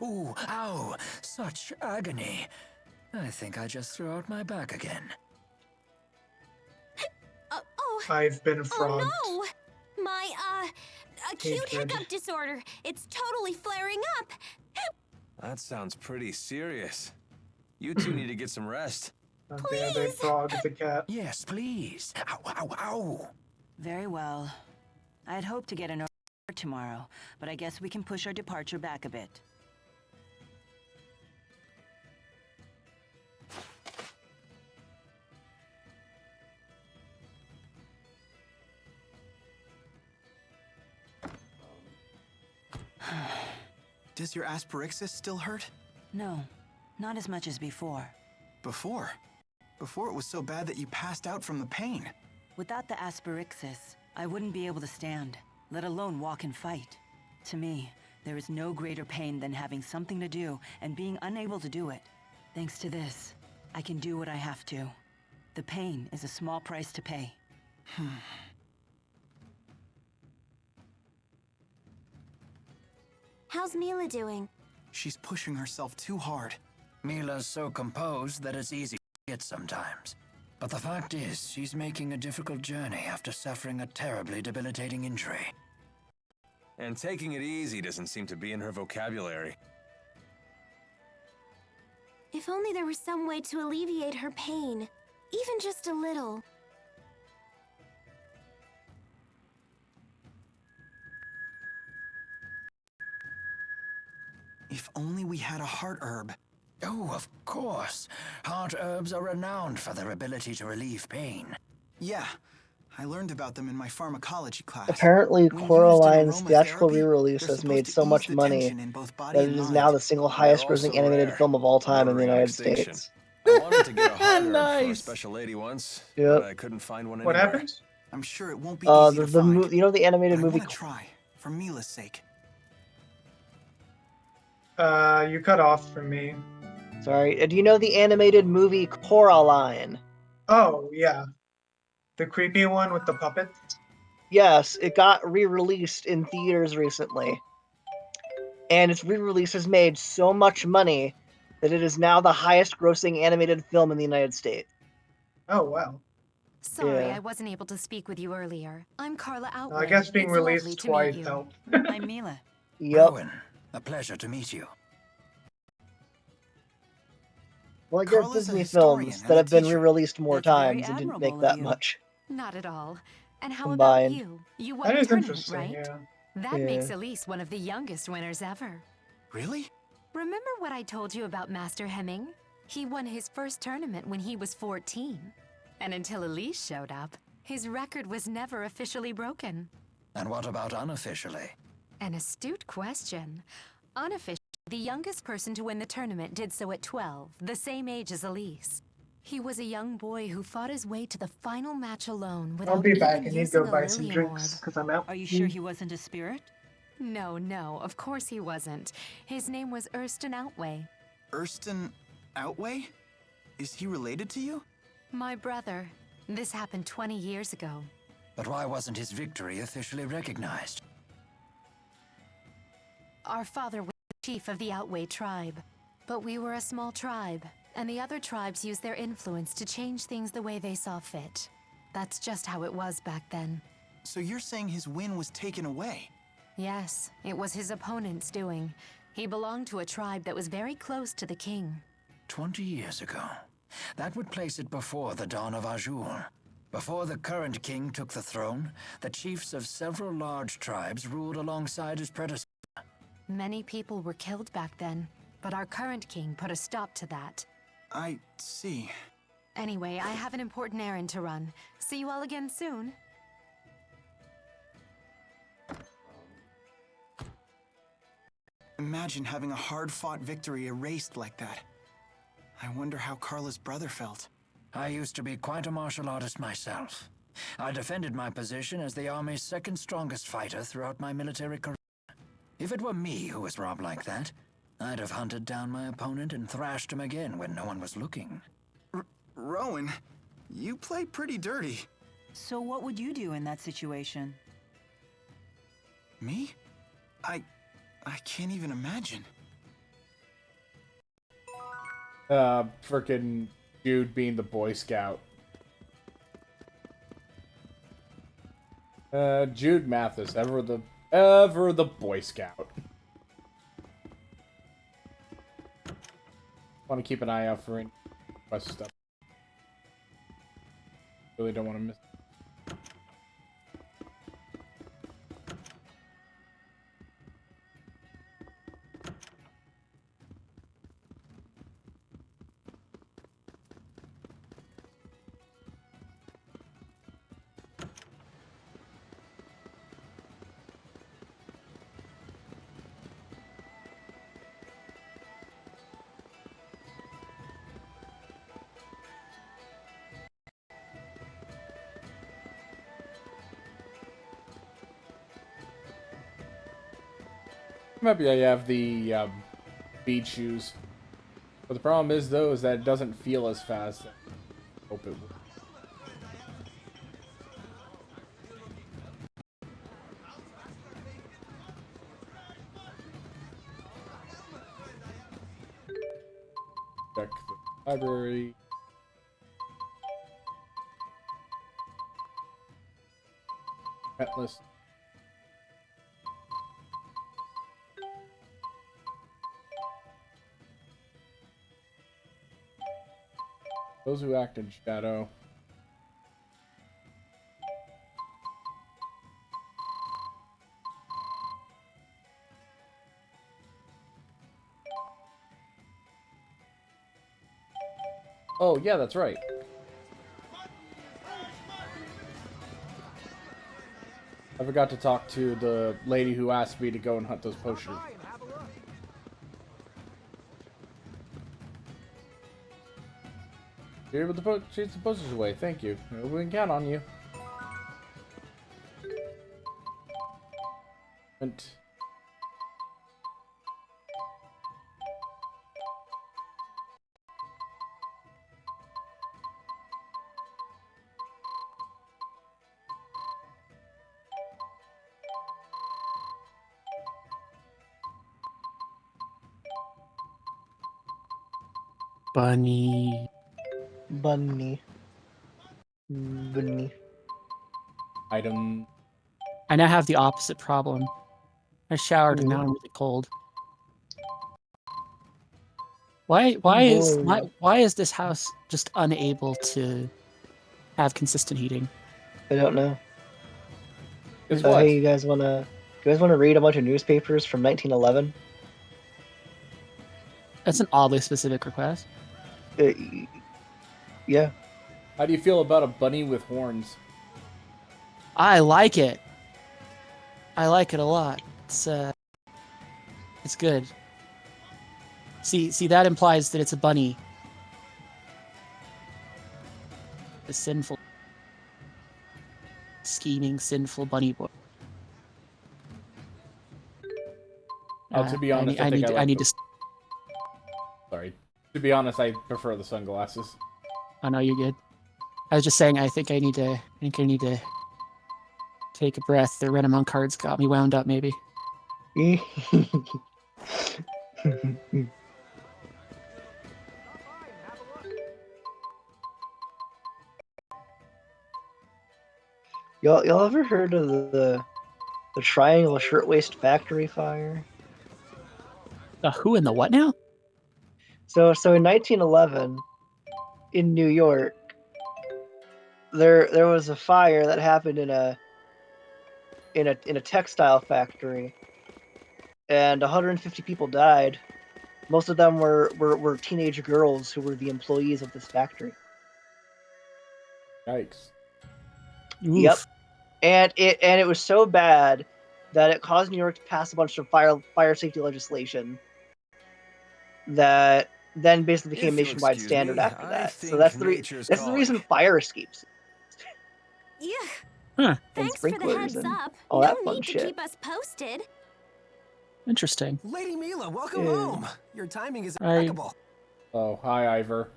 Ooh, ow! Such agony. I think I just threw out my back again. I've been frogged. Oh no! My, acute Hatred. hiccup disorder. It's totally flaring up. That sounds pretty serious. You two need to get some rest. There they frog the cat. Yes, please. Ow, ow, ow! Very well. I'd hoped to get an order tomorrow, but I guess we can push our departure back a bit. Does your asperixis still hurt? No, not as much as before. Before? Before it was so bad that you passed out from the pain. Without the asperixis, I wouldn't be able to stand, let alone walk and fight. To me, there is no greater pain than having something to do and being unable to do it. Thanks to this, I can do what I have to. The pain is a small price to pay. How's Mila doing? She's pushing herself too hard. Mila's so composed that it's easy to get sometimes. But the fact is, she's making a difficult journey after suffering a terribly debilitating injury. And taking it easy doesn't seem to be in her vocabulary. If only there was some way to alleviate her pain, even just a little. If only we had a heart herb. Oh, of course. Heart herbs are renowned for their ability to relieve pain. Yeah, I learned about them in my pharmacology class. Apparently, When used in Coraline's theatrical aromatherapy, re-release they're has made supposed so to ease much the money tension in both body that it and is mind. now the single highest grossing also animated rare, film of all time in the bordering on United extinction. States. I wanted to get a heart herb for a Nice. special lady once, Yep. but I couldn't find one What anywhere. happened? I'm sure it won't be easy to find. You know the animated but I movie. want to try, for Mila's sake. You cut off from me. Sorry, do you know the animated movie Coraline? Oh, yeah. The creepy one with the puppets? Yes, it got re-released in theaters recently. And its re-release has made so much money that it is now the highest grossing animated film in the United States. Oh, wow. Sorry, Yeah. I wasn't able to speak with you earlier. I'm Carla Outway. I guess being It's lovely released to meet twice you. helped. I'm Mila. Yep. Rowan, a pleasure to meet you. Well, I guess Carla's a Disney historian films and that a have been teacher. re-released more That's very times and didn't admirable make of that you. much. Not at all. And how Combined. about you? You won That the is tournament, interesting, right? yeah. That Yeah. makes Elise one of the youngest winners ever. Really? Remember what I told you about Master Hemming? He won his first tournament when he was 14. And until Elise showed up, his record was never officially broken. And what about unofficially? An astute question. Unofficially, the youngest person to win the tournament did so at 12, the same age as Elise. He was a young boy who fought his way to the final match alone without I'll be back. even I need to using go a buy some Lilium drinks orb. because I'm out. Are you sure he wasn't a spirit? No, of course he wasn't. His name was Erston Outway. Erston Outway? Is he related to you? My brother. This happened 20 years ago. But why wasn't his victory officially recognized? Our father was the chief of the Outway tribe. But we were a small tribe, and the other tribes used their influence to change things the way they saw fit. That's just how it was back then. So you're saying his win was taken away? Yes, it was his opponent's doing. He belonged to a tribe that was very close to the king. 20 years ago. That would place it before the dawn of Azul. Before the current king took the throne, the chiefs of several large tribes ruled alongside his predecessor. Many people were killed back then, but our current king put a stop to that. I see. Anyway, I have an important errand to run. See you all again soon. Imagine having a hard-fought victory erased like that. I wonder how Carla's brother felt. I used to be quite a martial artist myself. I defended my position as the Army's second strongest fighter throughout my military career. If it were me who was robbed like that, I'd have hunted down my opponent and thrashed him again when no one was looking. Rowan, you play pretty dirty. So what would you do in that situation? Me? I can't even imagine. Frickin' Jude being the Boy Scout. Jude Mathis, ever the Boy Scout. Want to keep an eye out for any quest stuff. Really don't want to miss. Maybe I have the bead shoes. But the problem is, though, is that it doesn't feel as fast. I hope it will. Check the library. Pet list. Those who act in shadow. Oh, yeah, that's right. I forgot to talk to the lady who asked me to go and hunt those poachers. You're able to chase the poachers away. Thank you. We can count on you. And Bunny. Bunny. Bunny. item. I now have the opposite problem. I showered and now I'm really cold. Why is this house just unable to have consistent heating? I don't know. Guess what? Hey, you guys wanna read a bunch of newspapers from 1911? That's an oddly specific request. Yeah. How do you feel about a bunny with horns? I like it. I like it a lot. It's good. See, that implies that it's a bunny. A sinful, scheming, sinful bunny boy. To be honest, I need to. Sorry. To be honest, I prefer the sunglasses. Oh no, you're good. I was just saying, I think I need to take a breath. The Renamon cards got me wound up, maybe. Y'all ever heard of the Triangle Shirtwaist Factory fire? The who and the what now? So in 1911, in New York, there was a fire that happened in a textile factory, and 150 people died. Most of them were teenage girls who were the employees of this factory. Yikes. Oof. Yep. And it was so bad that it caused New York to pass a bunch of fire safety legislation that then basically became nationwide standard after that. So that's the reason fire escapes. Yeah. Huh. Thanks for the heads up. All No that fun need to shit. keep us posted. Interesting. Lady Mila, welcome Yeah. home. Your timing is impeccable. Oh, hi, Ivor.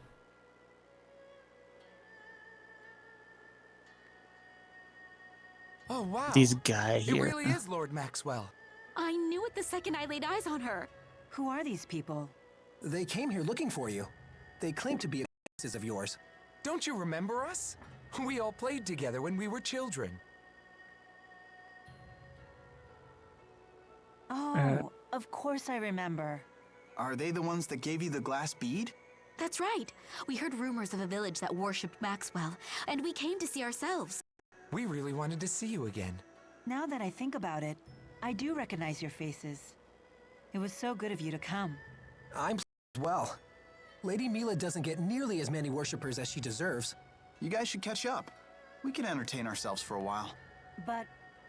Oh, wow. This guy here. It really is Lord Maxwell. I knew it the second I laid eyes on her. Who are these people? They came here looking for you. They claim to be acquaintances of yours. Don't you remember us? We all played together when we were children. Oh, of course I remember. Are they the ones that gave you the glass bead? That's right. We heard rumors of a village that worshipped Maxwell, and we came to see ourselves. We really wanted to see you again. Now that I think about it, I do recognize your faces. It was so good of you to come. I'm as well. Lady Mila doesn't get nearly as many worshippers as she deserves. You guys should catch up. We can entertain ourselves for a while. But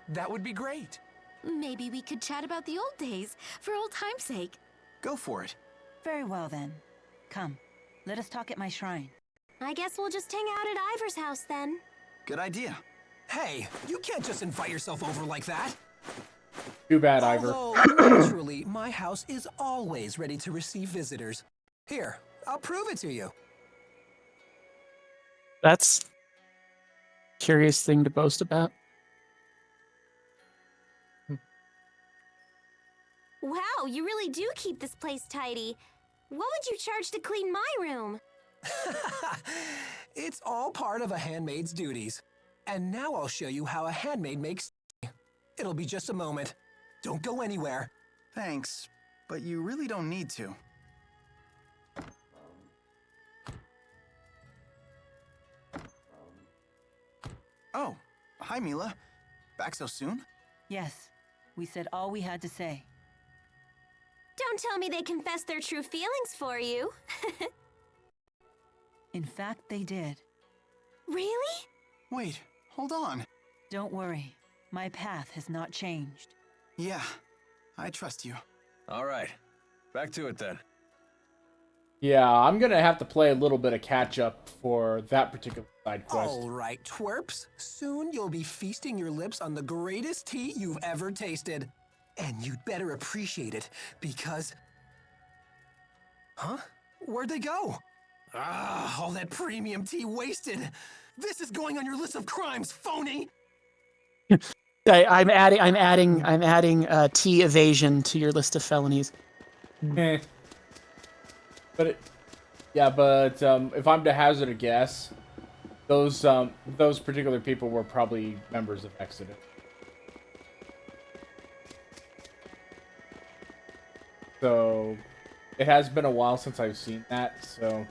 that would be great. Maybe we could chat about the old days, for old time's sake. Go for it. Very well then. Come, let us talk at my shrine. I guess we'll just hang out at Ivor's house then. Good idea. Hey, you can't just invite yourself over like that. Too bad, Ivor. Although, naturally, my house is always ready to receive visitors. Here, I'll prove it to you. That's a curious thing to boast about. Wow, you really do keep this place tidy. What would you charge to clean my room? It's all part of a handmaid's duties. And now I'll show you how a handmaid makes. It'll be just a moment. Don't go anywhere. Thanks, but you really don't need to. Oh, hi Mila. Back so soon? Yes, we said all we had to say. Don't tell me they confessed their true feelings for you. In fact, they did. Really? Wait, hold on. Don't worry. My path has not changed. Yeah, I trust you. All right, back to it then. Yeah, I'm gonna have to play a little bit of catch up for that particular side quest. All right, twerps. Soon you'll be feasting your lips on the greatest tea you've ever tasted. And you'd better appreciate it, because... Huh? Where'd they go? Ah, all that premium tea wasted. This is going on your list of crimes, phony! I'm adding tea evasion to your list of felonies. But if I'm to hazard a guess, those particular people were probably members of Exodus. So it has been a while since I've seen that, so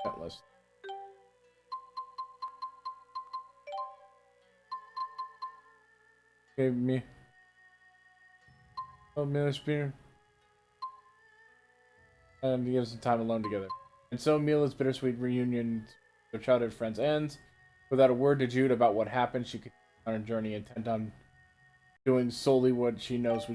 that list. Gave me Spear. And give us some time alone together. And so Mila's bittersweet reunion with their childhood friends ends. Without a word to Jude about what happened, she continues on her journey, intent on doing solely what she knows.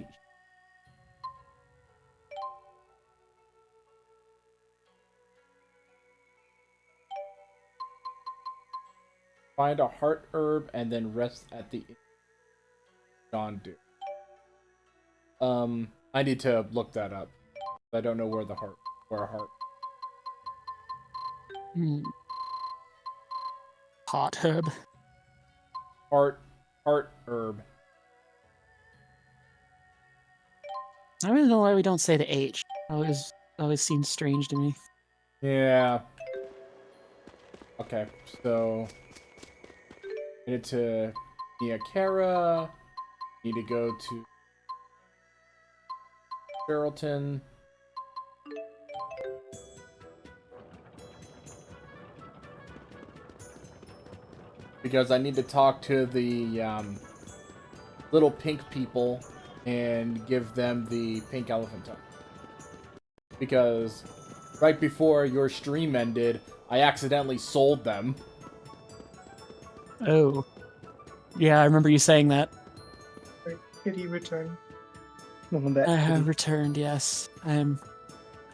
Find a heart herb and then rest at the John Deere. I need to look that up. I don't know where a heart. Hot herb. Heart herb. I don't really know why we don't say the H. Always seems strange to me. Yeah. Okay, so need to Niakara. Need to go to Geraldton. Because I need to talk to the little pink people and give them the pink elephant tongue. Because right before your stream ended, I accidentally sold them. Oh. Yeah, I remember you saying that. Kitty return. Welcome back. I have returned, yes. I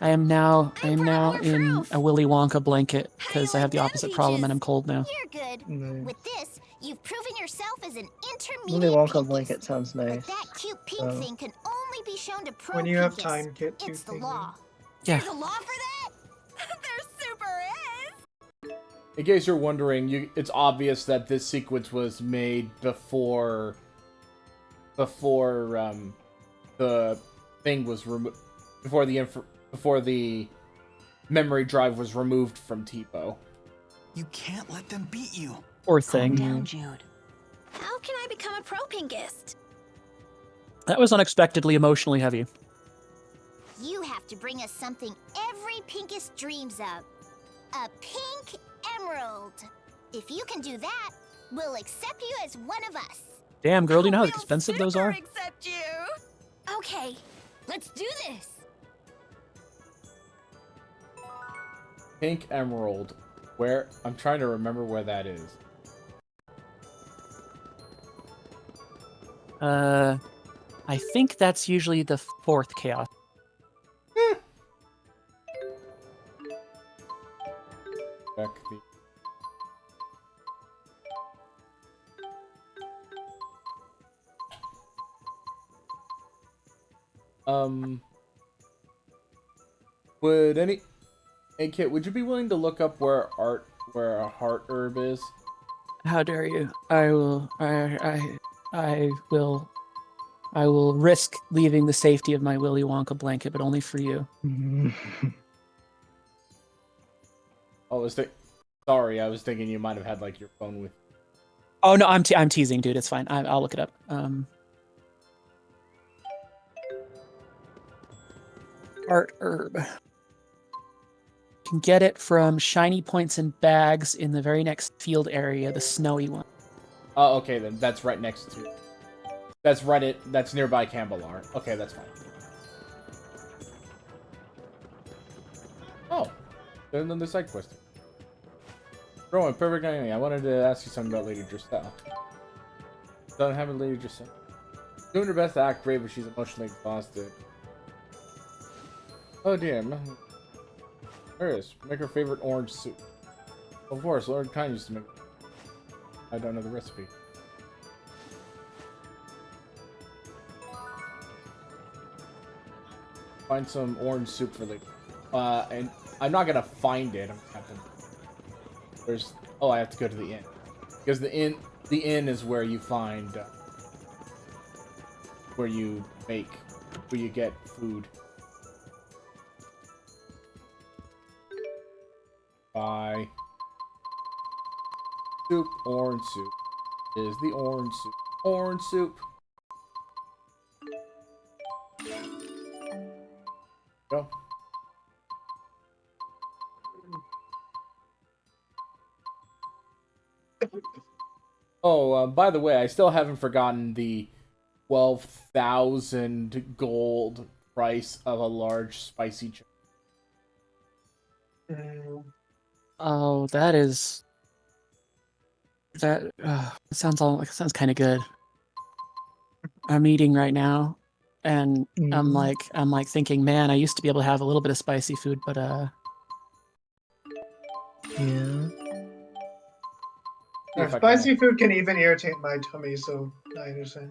am now in a Willy Wonka blanket because I have the opposite problem and I'm cold now. You're good. Nice. With this, you've proven yourself as an Willy intermediate Wonka pinkist. blanket sounds nice. But that cute pink thing can only be shown to pro When you have pinkists. time, Kit, It's the do law. Yeah. There's a law for that? There super is! In case you're wondering, it's obvious that this sequence was made before the thing was removed, before the memory drive was removed from Tipo. You can't let them beat you. Poor thing. Calm down, Jude. How can I become a pro pinkist? That was unexpectedly emotionally heavy. You have to bring us something every pinkist dreams of. A pink emerald. If you can do that, we'll accept you as one of us. Damn, girl, do you know how expensive those are? Accept you. Okay, let's do this. Pink Emerald. Where? I'm trying to remember where that is. I think that's usually the 4th chaos. Would any... Hey, Kit, would you be willing to look up where a heart herb is? How dare you? I will. I will. I will risk leaving the safety of my Willy Wonka blanket, but only for you. Sorry, I was thinking you might have had like your phone with. Oh no, I'm teasing, dude. It's fine. I'll look it up. Heart herb. You can get it from shiny points and bags in the very next field area, the snowy one. Oh, okay, then that's right next to. That's nearby Cambalar. Okay, that's fine. Oh, there's another side quest. Bro, perfect timing. I wanted to ask you something about Lady Dristelle. Don't have a Lady Dristelle. Doing her best to act brave, but she's emotionally exhausted. Oh dear. Paris, make her favorite orange soup. Of course, Lord Kine used to make. I don't know the recipe. Find some orange soup for later. And I'm not gonna find it. I'm gonna have to. There's. Oh, I have to go to the inn because the inn is where you find. Where you get food. Buy soup, orange soup. Is the orange soup. Orange soup. Go. Oh, by the way, I still haven't forgotten the 12,000 gold price of a large spicy chicken. Oh, that is. That sounds kind of good. I'm eating right now, and I'm like thinking, man, I used to be able to have a little bit of spicy food, but Yeah. Spicy food can even irritate my tummy, so I understand.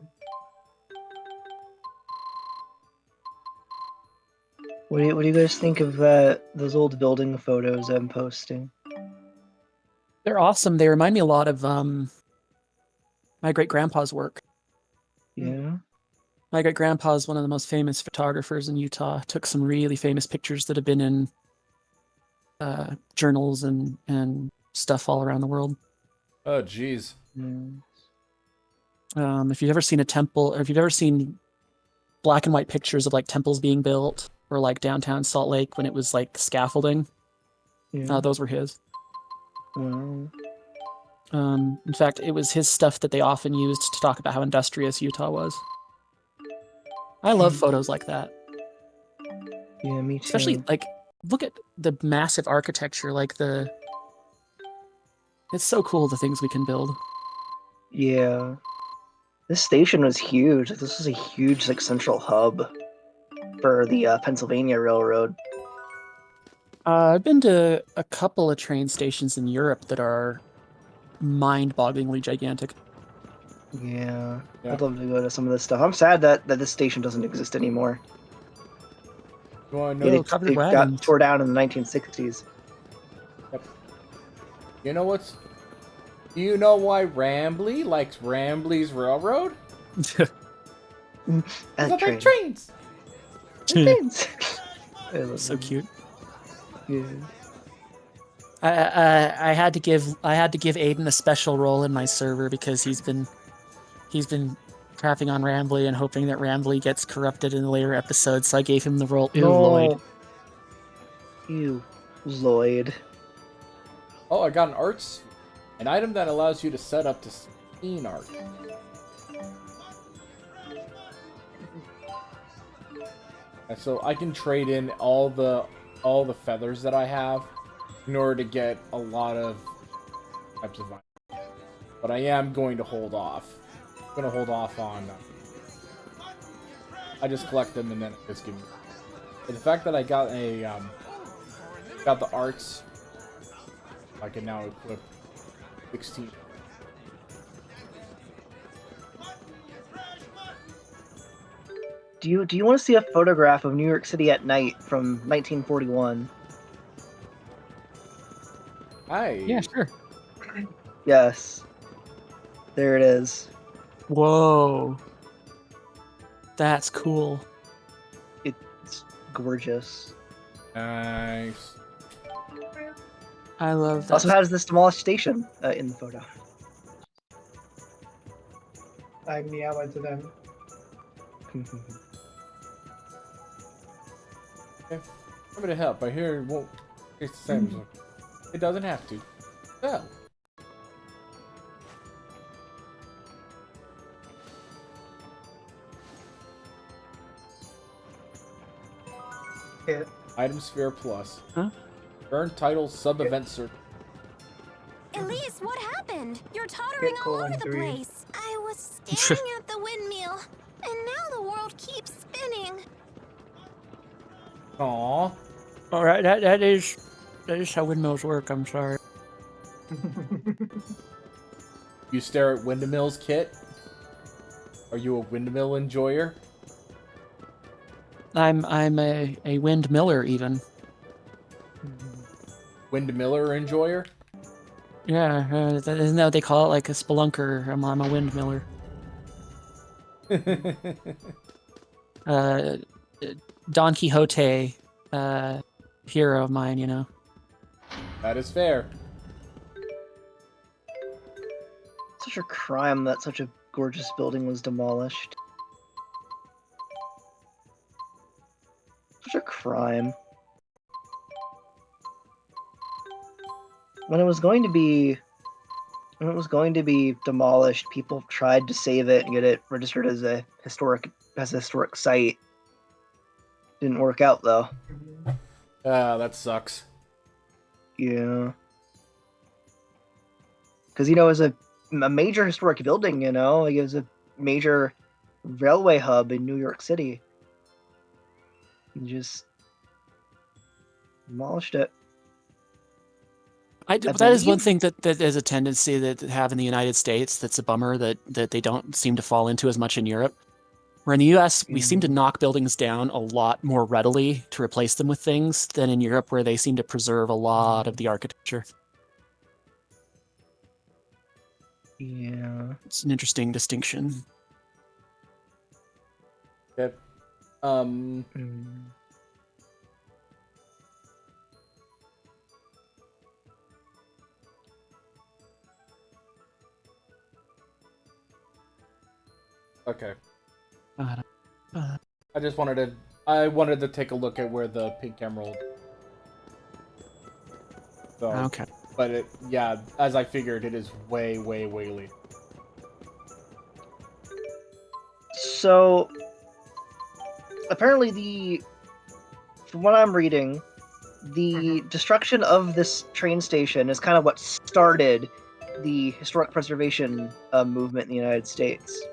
What do you guys think of those old building photos I'm posting? they're awesome. They remind me a lot of my great grandpa's work. Yeah. My great grandpa is one of the most famous photographers in Utah. Took some really famous pictures that have been in journals and stuff all around the world. Oh, jeez. If you've ever seen a temple, or if you've ever seen black and white pictures of like temples being built, or like downtown Salt Lake when it was like scaffolding, those were his. Wow. In fact, it was his stuff that they often used to talk about how industrious Utah was. I love photos like that. Yeah, me too. Especially like, look at the massive architecture, it's so cool the things we can build. Yeah. This station was huge. This was a huge central hub for the Pennsylvania Railroad. I've been to a couple of train stations in Europe that are mind-bogglingly gigantic. Yeah, I'd love to go to some of this stuff. I'm sad that this station doesn't exist anymore. It got tore down in the 1960s. Yep. You know what's? Do you know why Rambley likes Rambley's Railroad? Train. Trains. Trains. So cute. Yeah. I had to give Aiden a special role in my server because he's been crapping on Rambley and hoping that Rambley gets corrupted in the later episodes. So I gave him the role. Ew, Lloyd. Ew, Lloyd. Oh, I got an arts, an item that allows you to set up to scene art. And so I can trade in all the feathers that I have in order to get a lot of types of items. But I am going to hold off. I'm going to hold off on... I just collect them and then it just give me... But the fact that I got got the arts, I can now equip 16. Do you want to see a photograph of New York City at night from 1941? Yeah, sure. Yes. There it is. Whoa. That's cool. It's gorgeous. Nice. I love that. Also has this demolished station in the photo. I meow into them. Okay. I'm gonna help. I hear it won't taste the same. So it doesn't have to. So. Hit. Item Sphere Plus. Huh? Earn title sub-event search. Elise, what happened? You're tottering all over the place. I was staring at the windmill, and now the world keeps spinning. Aww. All right, that is how windmills work. I'm sorry. You stare at windmills, Kit? Are you a windmill enjoyer? I'm a windmiller even. Windmiller enjoyer? Yeah, isn't that what they call it? Like a spelunker. I'm a windmiller. Don Quixote, hero of mine, you know. That is fair. Such a crime that such a gorgeous building was demolished. Such a crime. When it was going to be demolished, people tried to save it and get it registered as a historic site. Didn't work out though. That sucks. Yeah. Because it was a major historic building, it was a major railway hub in New York City. And just demolished it. That is one thing that is a tendency that have in the United States that's a bummer that they don't seem to fall into as much in Europe. Where in the US, we seem to knock buildings down a lot more readily to replace them with things than in Europe, where they seem to preserve a lot of the architecture. Yeah. It's an interesting distinction. Yep. Okay. I just wanted to take a look at where the pink emerald. So, okay. But as I figured, it is way, way, way late. So, apparently from what I'm reading, the destruction of this train station is kind of what started the historic preservation movement in the United States.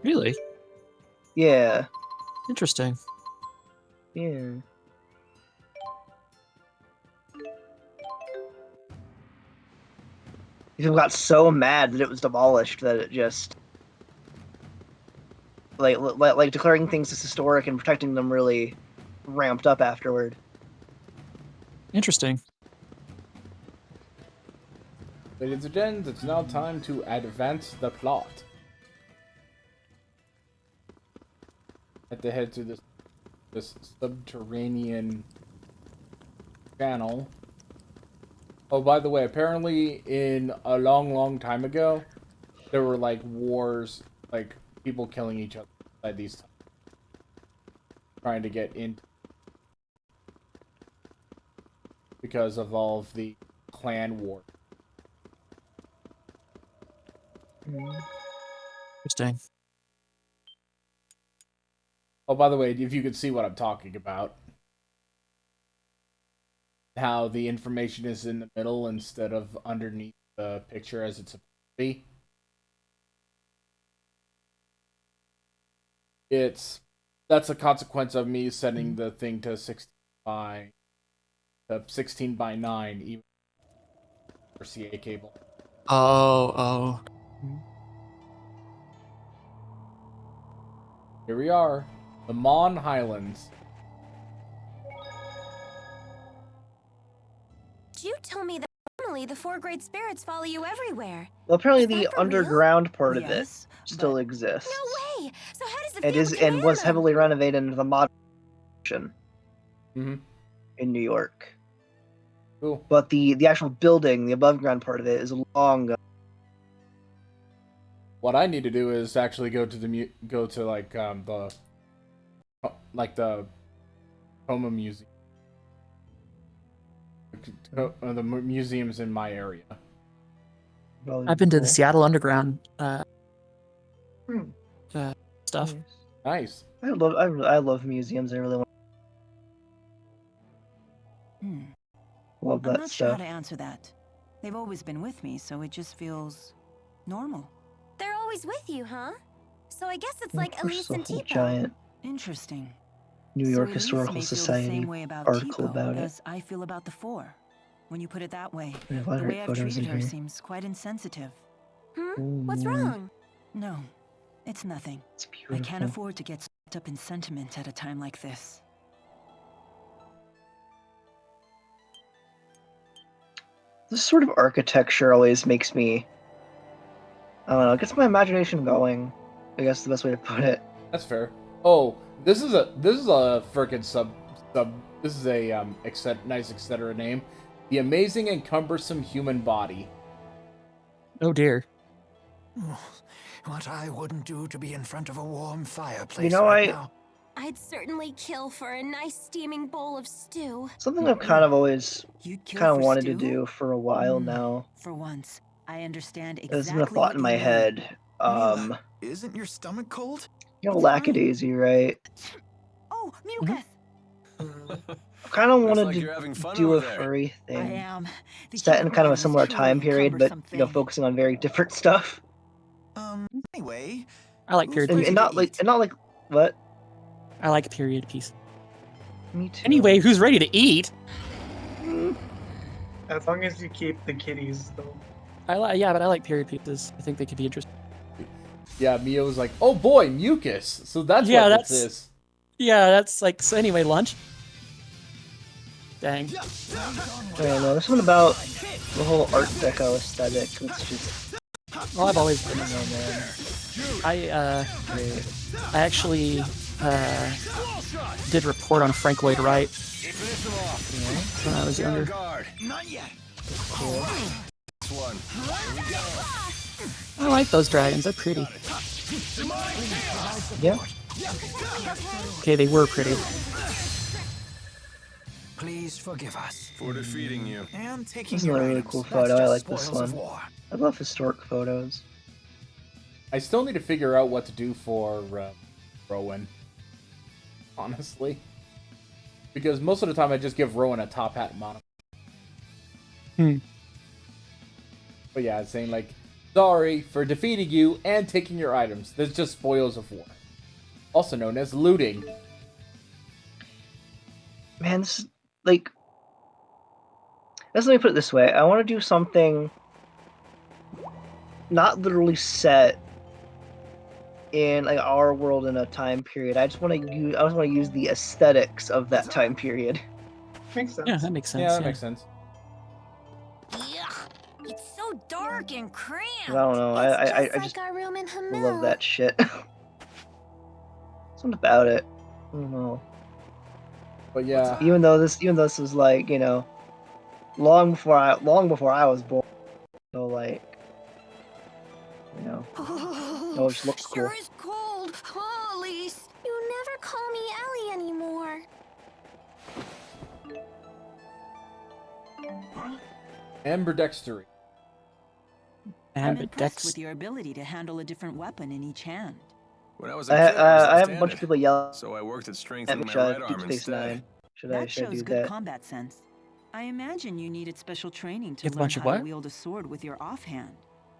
Really? Yeah. Interesting. Yeah. People got so mad that it was demolished that it just like declaring things as historic and protecting them really ramped up afterward. Interesting. Ladies and gents, it's now time to advance the plot. Have to head to this subterranean channel. Oh, by the way, apparently in a long, long time ago, there were like wars, like people killing each other inside these times, trying to get in because of all of the clan war. Interesting. Oh, by the way, if you could see what I'm talking about. How the information is in the middle instead of underneath the picture as it's supposed to be. That's a consequence of me setting the thing to 16 by 9, even for CA cable. Oh. Here we are. The Mon Highlands. You told me that normally the 4 great spirits follow you everywhere. Well, apparently Is that the for real? underground part of it Yes, still exists. No way! So how does it It feel is to and was command them? heavily renovated into the modern version Mm-hmm. in New York. Cool. But the actual building, the above ground part of it, is long gone. What I need to do is actually go to the the Coma Museum. The museums in my area. I've been to the Seattle Underground stuff. Nice. I love museums. I really want. Love I'm that not sure how stuff. to answer that. They've always been with me, so it just feels normal. They're always with you, huh? So I guess it's like Of course, Elise the and whole Tipo. giant Interesting. New So York Elise Historical may feel the Society same way about article Tipo about it. as I feel about the 4. When you put it that way, We have a lot the of way I've photos treated in her here. seems quite insensitive. What's wrong? No, it's nothing. It's I beautiful. can't afford to get swept up in sentiment at a time like this. This sort of architecture always makes me, I don't know, gets my imagination going. I guess the best way to put it. That's fair. Oh, this is a frickin' sub. This is a nice etc. name. The Amazing and Cumbersome Human Body. Oh dear. What I wouldn't do to be in front of a warm fireplace You know, right now. I'd certainly kill for a nice steaming bowl of stew. Something I've kind of always You'd kill kind of for wanted stew? to do for a while now. For once, I understand There's exactly been a thought in my head. Mila, isn't your stomach cold? You know, lackadaisy, right? Oh, mucus! I kind of wanted like to you're having fun do over a there. furry I thing. am. The Set in human kind of a brain is similar truly time a period, but cumbersome thing. focusing on very different stuff. Anyway, I like period And pieces. not like what? I like period piece. Me too. Anyway, who's ready to eat? As long as you keep the kitties, though. Yeah, but I like period pieces. I think they could be interesting. Yeah, Mia was like, "Oh boy, mucus." So that's Yeah, what that's- this is. Yeah, that's like, so anyway, lunch. Dang. I don't know. There's something about the whole Art Deco aesthetic. It's just. Well, I've always been. I actually did report on Frank Lloyd Wright when I was younger. not yet. Cool. I like those dragons. They're pretty. Yeah. Okay, they were pretty. Please forgive us for defeating you and taking This is your a really items. cool That's photo. I just like this spoils of one. war. I love historic photos. I still need to figure out what to do for Rowan. Honestly, because most of the time I just give Rowan a top hat mono. But yeah, it's saying like, sorry for defeating you and taking your items. That's just spoils of war, also known as looting. Man, this is like. Let me put it this way. I want to do something not literally set in like our world in a time period. I just want to use the aesthetics of that time period. Makes sense. Yeah, that makes sense. Yeah, that makes sense. Yuck! It's so dark and cramped. I don't know. I just our room in love that shit. Something about it. I don't know. But yeah, Even though this was like, you know, long before I was born. So like, you know, it just looks cool. Sure is cold. Oh, Elise, you never call me Ellie anymore. ambidextery. I'm impressed with your ability to handle a different weapon in each hand. When I was a kid, I have a bunch of people yell so I worked at at strengthening me. my Should I right Deep arm Space instead. Nine? Should That I shows do good that? combat sense. I imagine you needed special training to You have a learn bunch of how to what? wield a sword with your offhand.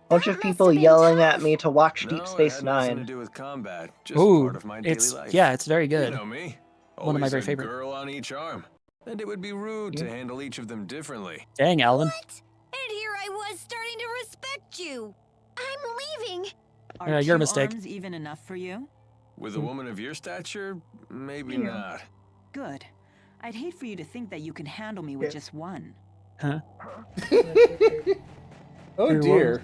Bunch of people yelling at me to watch No, Deep it Space had nothing to Nine. do with combat, just Ooh, part of my daily it's life. yeah, it's very good. You know me. One of my Always very a favorite. girl on each arm, and it would be rude to handle each of them differently. Dang, Alvin. And here I was starting to respect you. I'm leaving. Are your two mistake. arms even enough for you? With a woman of your stature, maybe not. Good. I'd hate for you to think that you can handle me with just one. Huh? Oh Hey, dear.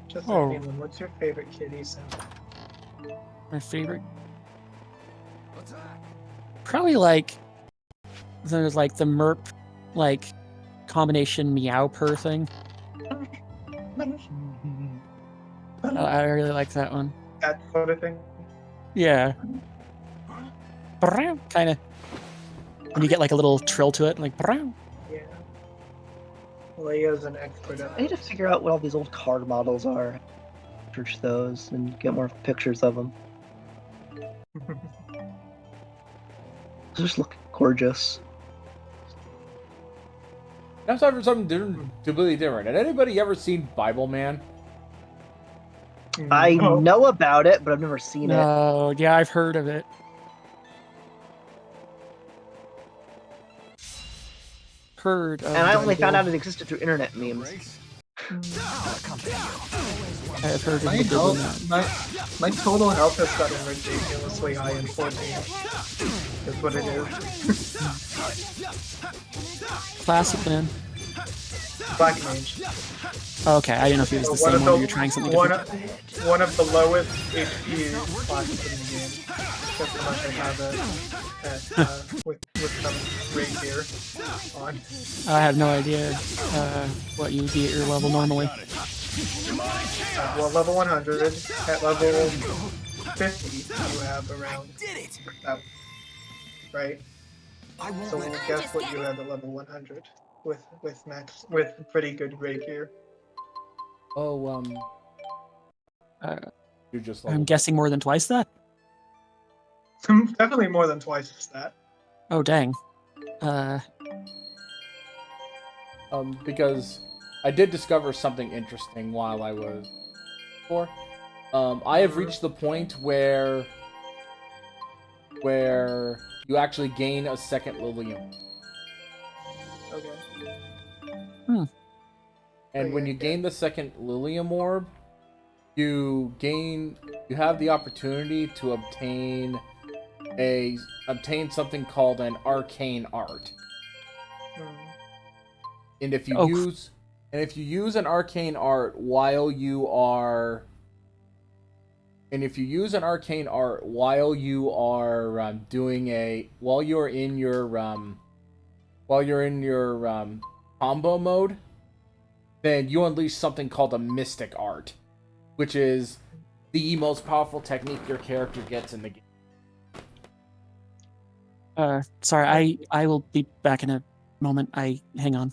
Just Oh. Finland, what's your favorite kitty sound? My favorite? Probably like there's like the merp like combination meow purr thing. I really like that one. That sort of thing. Yeah. Kind of. When you get like a little trill to it, like. Yeah. Leia's an expert at I need to figure out what all these old card models are. Search those and get more pictures of them. They just look gorgeous. Now it's time for something completely different. Had anybody ever seen Bible Man? I know about it, but I've never seen it. No, yeah, I've heard of it. Heard of And I only found Bible. out it existed through internet memes. I've heard of my the Bible health, Man. my total health has gotten ridiculously high in 14. That's what it is. Classic man. Black Mage. Oh, okay, I didn't know if it was the One same of one or you're trying something different. One of the lowest HP classes in the game. That's how much I have it with some rapier on. I have no idea what you would be at your level normally. Well, level 100. At level 50, you have around that, right? So guess what you have at level 100 with pretty good rapier. Oh, you're just. I'm guessing more than twice that. Definitely more than twice that. Oh dang. Because I did discover something interesting while I was before. I have reached the point where you actually gain a second Lilium. Okay. And when you gain the second Lilium orb, you have the opportunity to obtain something called an arcane art. And if you use an arcane art while you're in your combo mode, then you unleash something called a mystic art, which is the most powerful technique your character gets in the game. Sorry, I will be back in a moment. Hang on.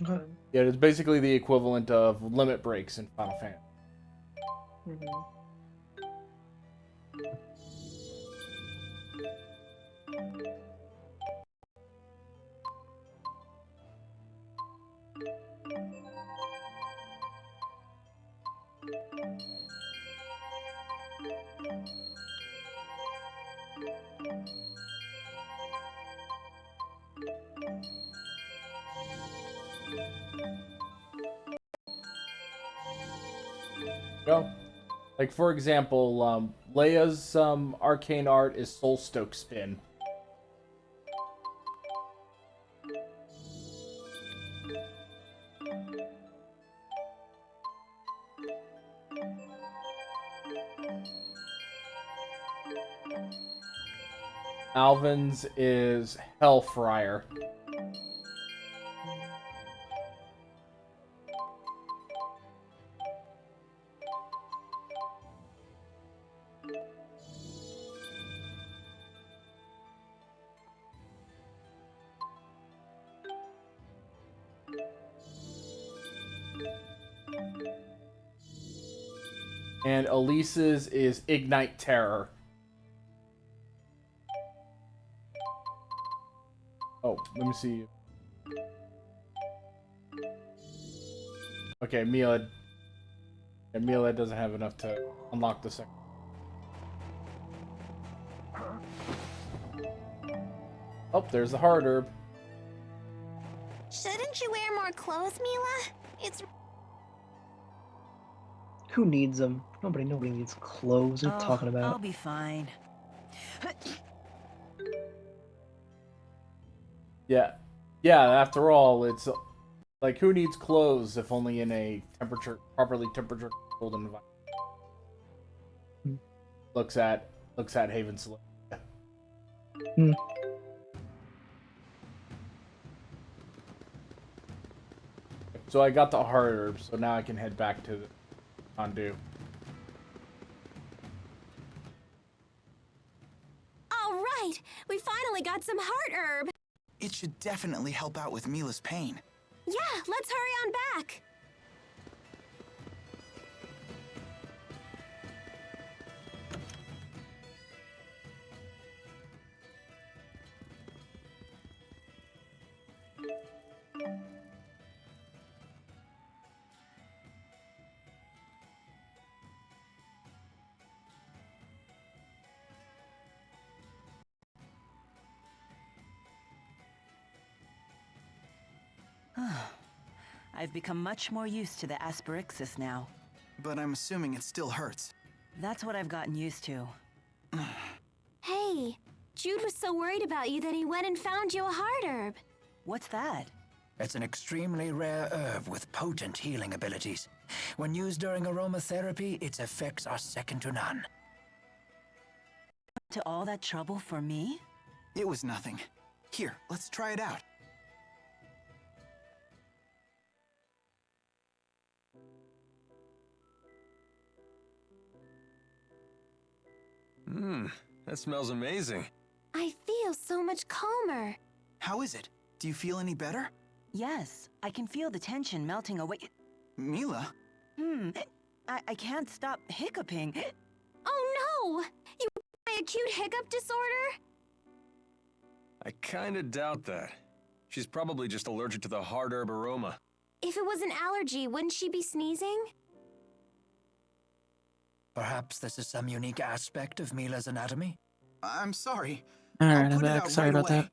Yeah, it's basically the equivalent of limit breaks in Final Fantasy. Go. Like, for example, Leia's arcane art is Soul Stoke Spin. Alvin's is Hellfrier. And Elise's is Ignite Terror. Oh, let me see. Okay, Mila doesn't have enough to unlock the second. Oh, there's the hard herb. Shouldn't you wear more clothes, Mila? It's Who needs them? Nobody needs clothes. What are you talking about? I'll be fine. Yeah. After all, it's like, who needs clothes if only in a properly temperature controlled environment? Looks at Haven Xillia. So I got the heart herb, so now I can head back to the Kondu. All right, we finally got some heart herb. It should definitely help out with Mila's pain. Yeah, let's hurry on back. I've become much more used to the asperixis now. But I'm assuming it still hurts. That's what I've gotten used to. Hey, Jude was so worried about you that he went and found you a heart herb. What's that? It's an extremely rare herb with potent healing abilities. When used during aromatherapy, its effects are second to none. To all that trouble for me? It was nothing. Here, let's try it out. That smells amazing. I feel so much calmer. How is it? Do you feel any better? Yes, I can feel the tension melting away. Mila? I can't stop hiccuping. Oh no! You have my acute hiccup disorder? I kinda doubt that. She's probably just allergic to the hard herb aroma. If it was an allergy, wouldn't she be sneezing? Perhaps this is some unique aspect of Mila's anatomy? I'm sorry. Alright, I'm back. Sorry about that.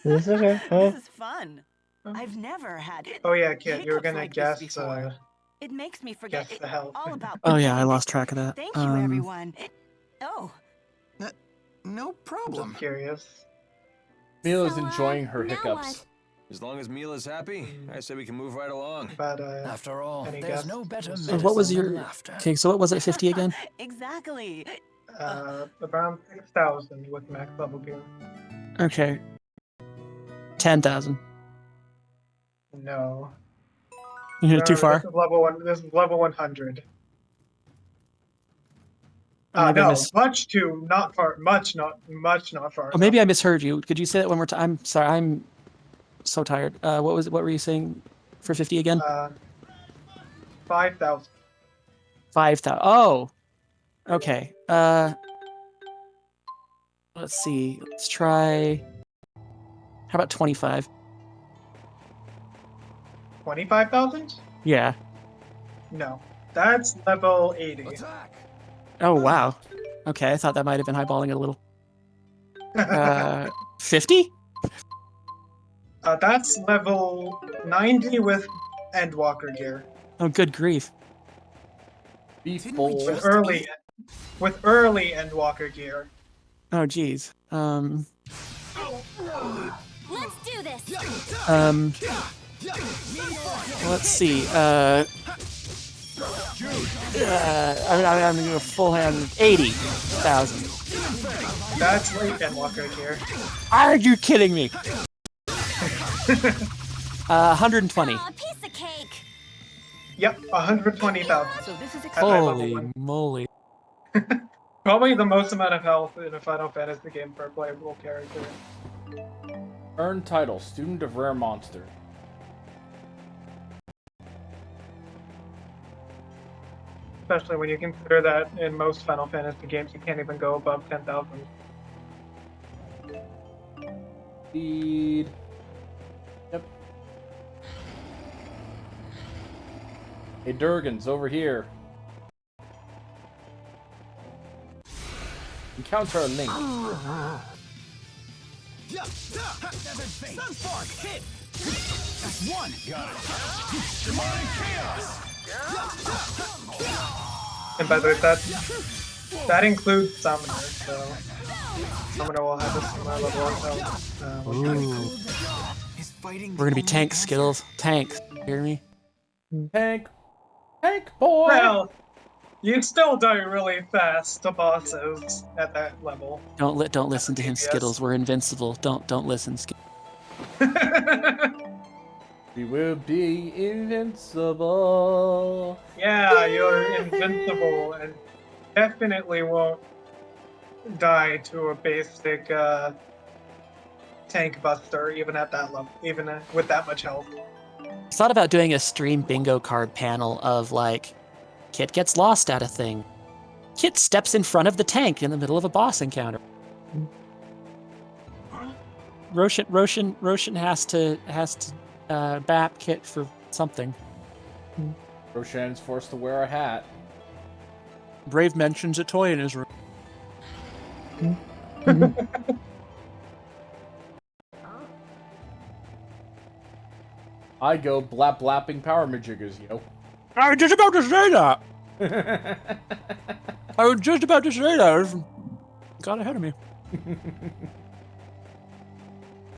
This is okay. This is fun. I've never had. Oh yeah, Kit, you were hiccups gonna like guess. this before. It makes me forget Guess the health. all about. Oh yeah, I lost track of that. Thank you, everyone. Oh, no problem. Just curious. Mila's enjoying her now hiccups. what? As long as Mila's happy, I say we can move right along. But After all, any there's guess? no better So what was medicine your... than laughter. Okay, so what was it, 50 again? exactly. Around 6,000 with max level gear. Okay. 10,000. No. Too far? This is level one. This is level 100. Maybe I No, mis- not far. Much not far. Oh, maybe I misheard you. Could you say that one more time? I'm sorry, I'm so tired. What were you saying for 50 again? 5,000. 5,000. Oh! Okay. Let's see. Let's try... How about 25? 25,000? Yeah. No. That's level 80. Oh, wow. Okay, I thought that might have been eyeballing it a little. 50? That's level 90 with Endwalker gear. Oh, good grief. With early Endwalker gear. Oh, geez. Let's do this. Let's see. I'm gonna go full hand 80,000. That's late Endwalker gear. Are you kidding me? 120. Aw, piece of cake. Yep, 120,000. So this is Holy moly. Probably the most amount of health in a Final Fantasy game for a playable character. Earn title, Student of Rare Monster. Especially when you consider that in most Final Fantasy games you can't even go above 10,000. Speed. Yep. Hey, Durgan's over here. Encounter a link. Sunspark, hit! That's one! Got it. Demonic chaos! And by the way, that includes Summoner, so Summoner will have a similar level of health. Ooh. We're gonna be tank skills. Tank. Hear me? Tank. Tank boy! Well, you'd still die really fast to bosses at that level. Don't listen to him, Skittles. We're invincible. Don't listen, Skittles. We will be invincible. Yeah, you're invincible and definitely won't die to a basic tank buster even at that level, even with that much health. I thought about doing a stream bingo card panel of like, Kit gets lost at a thing. Kit steps in front of the tank in the middle of a boss encounter. Roshan has to bap Kit for something. Roshan's forced to wear a hat. Brave mentions a toy in his room. I go blapping power majiggers, yo. I was just about to say that. I was just about to say that. Got ahead of me.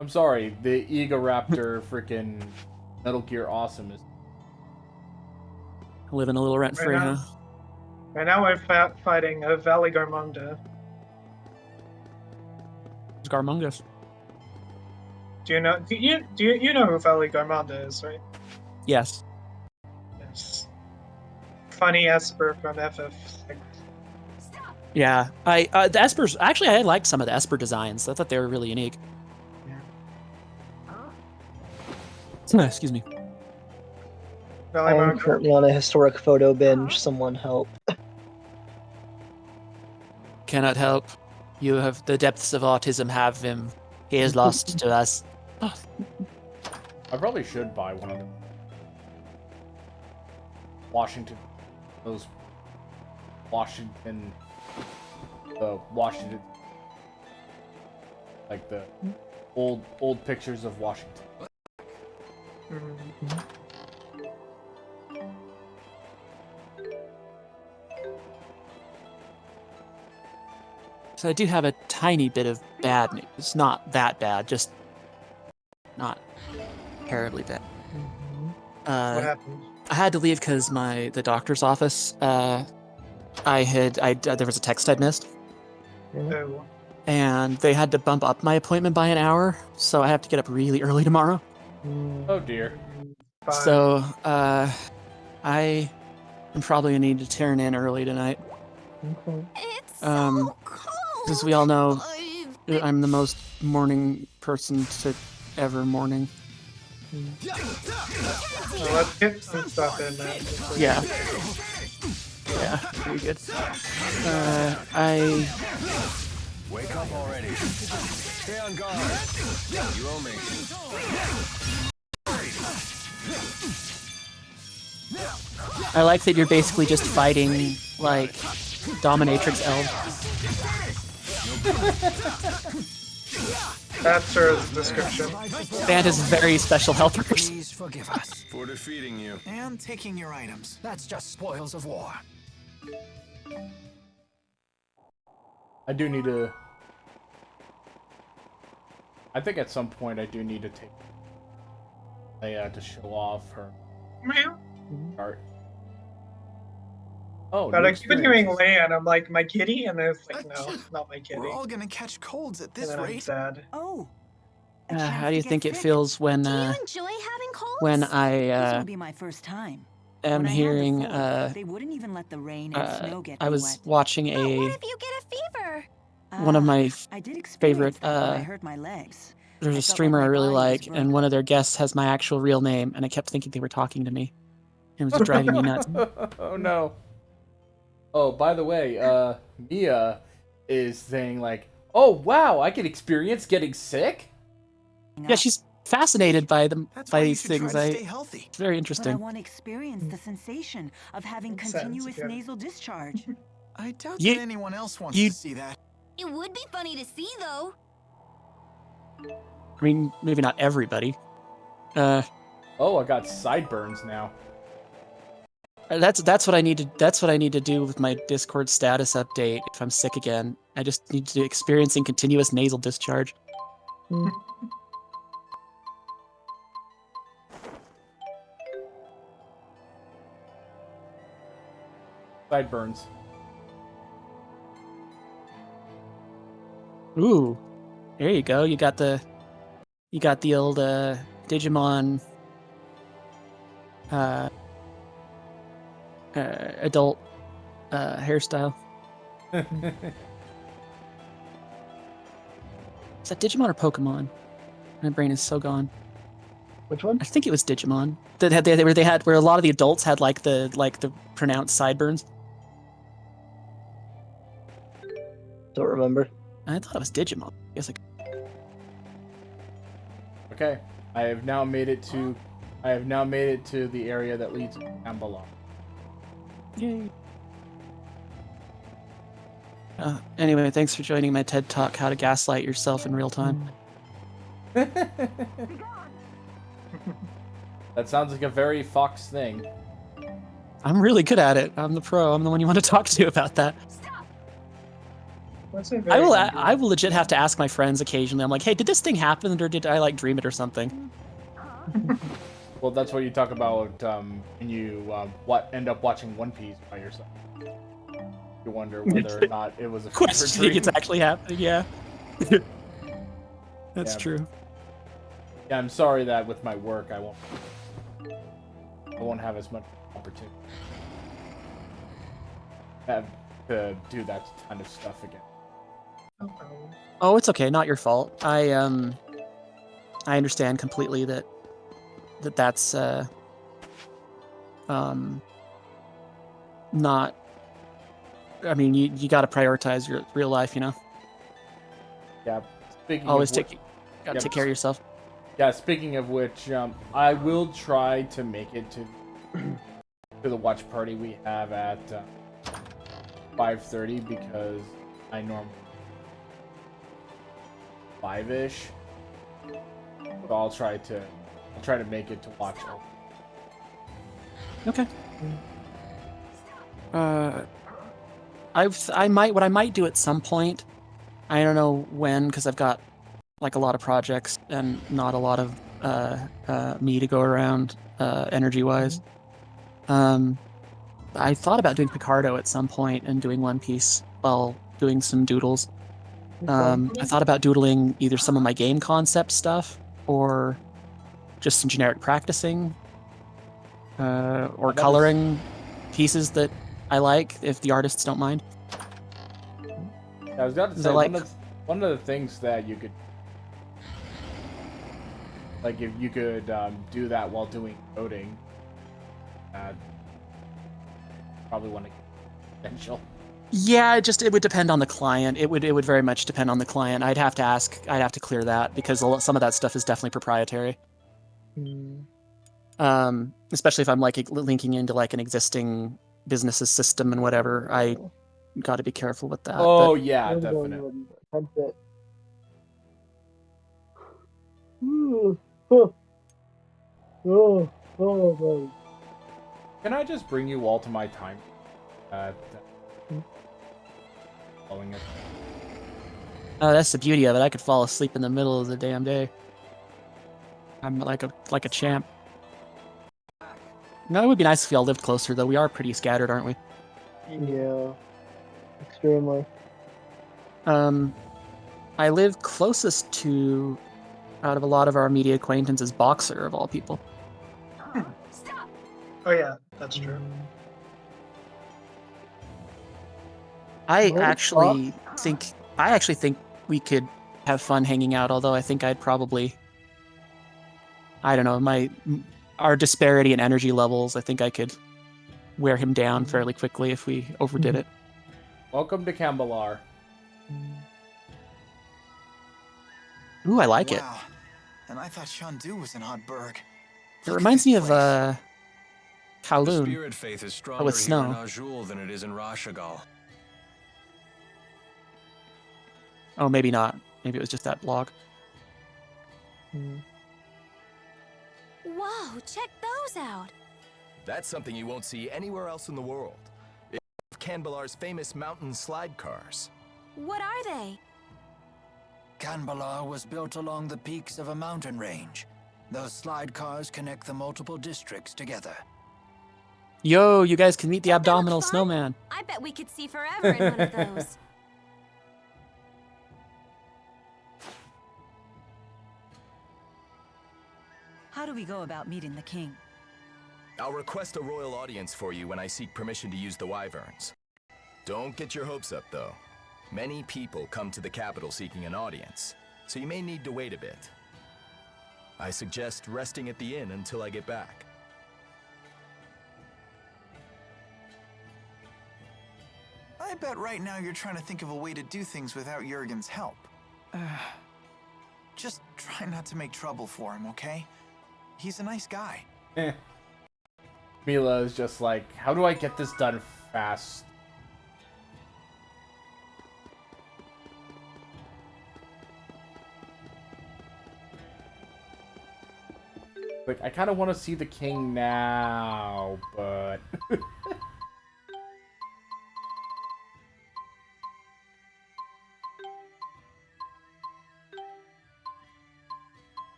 I'm sorry, the Egoraptor freaking Metal Gear Awesome is living a little rent free, huh? Right now we're fighting a Valley Garmonda. It's Garmungus. Do you know who Valley Garmonda is, right? Yes. Yes. Funny Esper from FF6. Yeah, the Espers. Actually, I liked some of the Esper designs. I thought they were really unique. Excuse me. I'm currently on a historic photo binge. Someone help. Cannot help. You have the depths of autism. Have him. He is lost to us. I probably should buy one of them. Washington, like the old pictures of Washington. So I do have a tiny bit of bad news. Not that bad, just not terribly bad. What happened? I had to leave because the doctor's office. There was a text I'd missed, Oh. and they had to bump up my appointment by an hour, so I have to get up really early tomorrow. Oh dear. Fine. So I am probably gonna need to turn in early tonight. As we all know, I'm the most morning person to ever morning. Well, let's get some stuff in that. Yeah. Yeah, pretty good. Wake up already. Stay on guard. You owe me. I like that you're basically just fighting, like, dominatrix elves. That's her description. Band has very special helpers. Please forgive us. For defeating you. And taking your items. That's just spoils of war. I do need to... I think at some point I do need to take to show off her art. Oh, but I keep hearing land. I'm like, my kitty? And then it's like, no, not my kitty. We're all gonna catch colds at this and then rate. I'm sad. Oh. How do you think it feels when Do you enjoy having colds? when This I will be my first time. am When I had hearing before, they wouldn't even let the rain and snow get I me was wet. watching But what a if you get a fever? one of my I did experience favorite that when I hurt my legs. there's I a felt streamer like I my really body was like, and broken. one of their guests has my actual real name, and I kept thinking they were talking to me. It was driving me nuts. Oh no. Oh, by the way, Mia is saying like, "Oh wow, I can experience getting sick." Yeah, she's fascinated by them by you these should try things. to stay healthy. It's very But I interesting. want to experience the sensation of having Makes sense, continuous yeah. nasal discharge. I doubt You- that anyone else wants you- to see that. It would be funny to see, though. I mean, maybe not everybody. Oh, I got sideburns now. That's what I need to. That's what I need to do with my Discord status update. If I'm sick again, I just need to do experiencing continuous nasal discharge. Sideburns. Ooh, there you go. You got the old Digimon adult hairstyle. Is that Digimon or Pokemon? My brain is so gone. Which one? I think it was Digimon. Where a lot of the adults had like the pronounced sideburns. Don't remember. I thought it was Digimon. I guess Okay, I have now made it to the area that leads to Ambalon. Yay. Anyway, thanks for joining my TED Talk, How to Gaslight Yourself in Real Time. That sounds like a very Fox thing. I'm really good at it. I'm the pro. I'm the one you want to talk to about that. I will legit have to ask my friends occasionally. I'm like, hey, did this thing happen, or did I like dream it or something? Well, that's what you talk about when you end up watching One Piece by yourself. You wonder whether or not it was a questioning it's actually happening. Yeah, that's true. Yeah, I'm sorry that with my work I won't have as much opportunity to do that kind of stuff again. Oh, it's okay. Not your fault. I understand completely that's not. I mean, you got to prioritize your real life, you know. Yeah. Always take care of yourself. Yeah. Speaking of which, I will try to make it to the watch party we have at 5:30 because I normally 5-ish. But I'll try to make it to watch. Okay. I might do at some point. I don't know when because I've got like a lot of projects and not a lot of me to go around energy wise. I thought about doing Picardo at some point and doing One Piece while doing some doodles. I thought about doodling either some of my game concept stuff or just some generic practicing or coloring pieces that I like if the artists don't mind. I was about to say one of the things that you could like if you could do that while doing coding, probably want to get potential. Yeah, it would depend on the client. It would very much depend on the client. I'd have to clear that because some of that stuff is definitely proprietary. Especially if I'm like linking into like an existing business's system and whatever. I got to be careful with that. Oh yeah, definitely. Can I just bring you all to my time? Following it. Oh, that's the beauty of it. I could fall asleep in the middle of the damn day. I'm like a champ. No, it would be nice if we all lived closer, though. We are pretty scattered, aren't we? Yeah, extremely. I live closest to, out of a lot of our immediate acquaintances, Boxer of all people. Oh yeah, that's true. I actually think we could have fun hanging out. Although I think I'd probably, I don't know, our disparity in energy levels. I think I could wear him down fairly quickly if we overdid it. Welcome to Cambalar. Ooh, I like it. And I thought Shandu was in Hotburg. It reminds me of The Kowloon. spirit faith is stronger with here snow. in Azul than it is in Rashagal. Oh, maybe not. Maybe it was just that blog. Whoa, check those out. That's something you won't see anywhere else in the world. It's Canbalar's famous mountain slide cars. What are they? Canbalar was built along the peaks of a mountain range. Those slide cars connect the multiple districts together. Yo, you guys can meet the abdominal snowman. I bet we could see forever in one of those. How do we go about meeting the king? I'll request a royal audience for you when I seek permission to use the wyverns. Don't get your hopes up, though. Many people come to the capital seeking an audience, so you may need to wait a bit. I suggest resting at the inn until I get back. I bet right now you're trying to think of a way to do things without Jurgen's help. Just try not to make trouble for him, okay? He's a nice guy. Mila is just like, how do I get this done fast? Like, I kind of want to see the king now, but...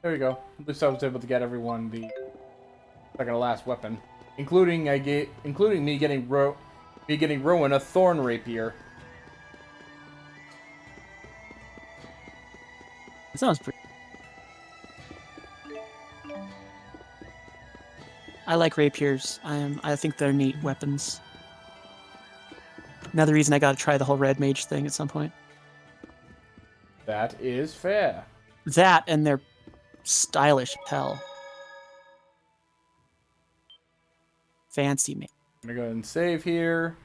There we go. At least I was able to get everyone the second to last weapon, including me getting Rowan a thorn rapier. That sounds pretty. I like rapiers. I think they're neat weapons. Another reason I gotta try the whole red mage thing at some point. That is fair. That and they're stylish as hell. Fancy me. I'm gonna go ahead and save here.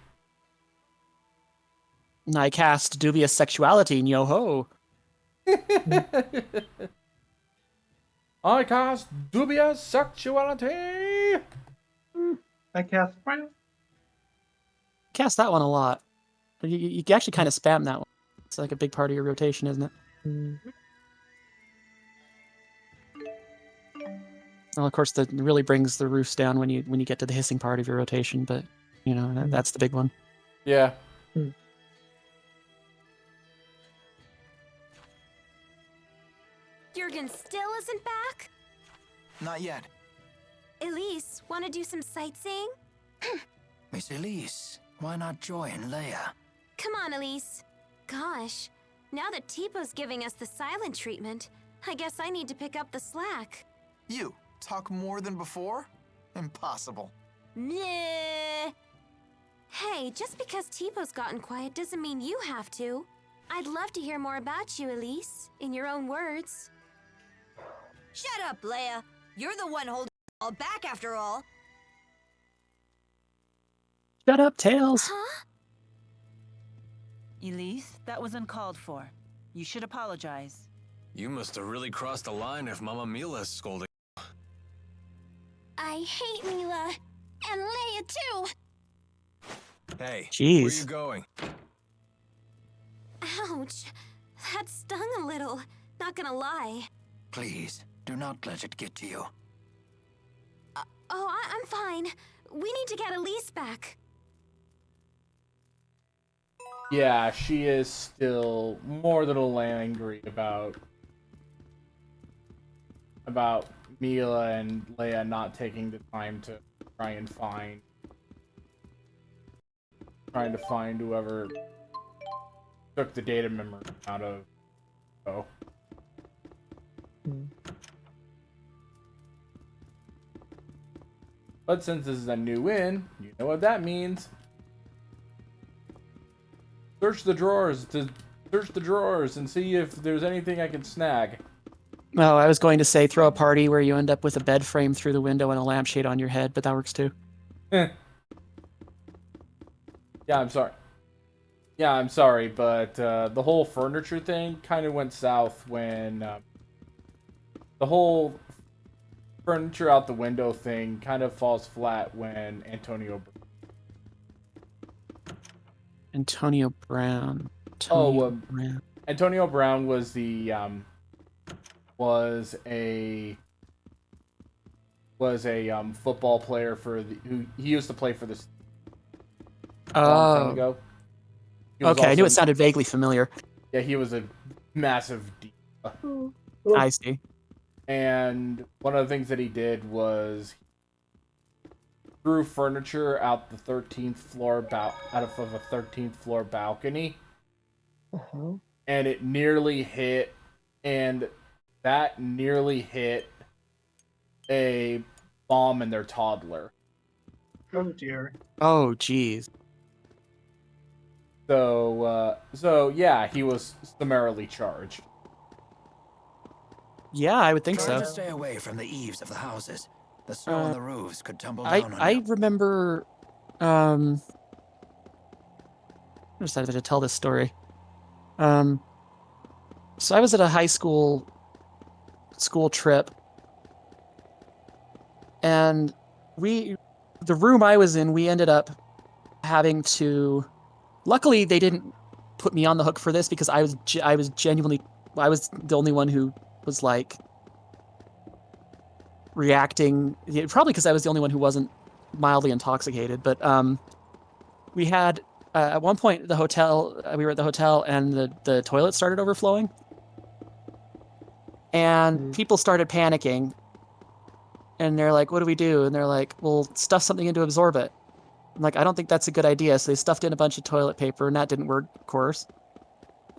And I cast dubious sexuality in yo-ho. I cast dubious sexuality. I cast friend. Cast that one a lot. You actually kind of spam that one. It's like a big part of your rotation, isn't it? Well, of course, that really brings the roofs down when you get to the hissing part of your rotation, but you know that's the big one. Yeah. Jurgen still isn't back? Not yet. Elise, want to do some sightseeing? Miss Elise, why not join Leia? Come on, Elise. Gosh, now that Tipo's giving us the silent treatment, I guess I need to pick up the slack. You talk more than before? Impossible. Meh. Hey, just because Tipo's gotten quiet doesn't mean you have to. I'd love to hear more about you, Elise, in your own words. Shut up, Leia. You're the one holding it all back after all. Shut up, Tails. Huh? Elise, that was uncalled for. You should apologize. You must have really crossed the line if Mama Mila's scolding. I hate Mila. And Leia, too. Hey, Jeez. where are you going? Ouch. That stung a little. Not gonna lie. Please, do not let it get to you. I'm fine. We need to get Elise back. Yeah, she is still more than a little angry about Mila and Leia not taking the time to trying to find whoever took the data memory out of. Oh. But since this is a new inn, you know what that means. Search the drawers and see if there's anything I can snag. Oh, I was going to say throw a party where you end up with a bed frame through the window and a lampshade on your head, but that works too. Yeah, I'm sorry. Yeah, I'm sorry, but the whole furniture thing kind of went south when the whole furniture out the window thing kind of falls flat when Antonio Brown. Brown. Antonio Brown was the was a football player for who he used to play for this a long time ago. Okay, I knew it sounded vaguely familiar. Yeah, he was a massive diva. I see. And one of the things that he did was threw furniture out the 13th floor out of a 13th floor balcony. And it nearly hit, and that nearly hit a bomb in their toddler. Oh dear. Oh jeez. So yeah, he was summarily charged. Yeah, I would think Try so. to stay away from the eaves of the houses. The snow on the roofs could tumble down on I you. remember. I decided to tell this story. So I was at a high school trip, and the room I was in, we ended up having to. Luckily, they didn't put me on the hook for this because I was genuinely, I was the only one who was like reacting. Probably because I was the only one who wasn't mildly intoxicated. But we had at one point the hotel. We were at the hotel, and the toilet started overflowing, and people started panicking. And they're like, "What do we do?" And they're like, "Well, stuff something in to absorb it." I'm like, "I don't think that's a good idea." So they stuffed in a bunch of toilet paper, and that didn't work, of course.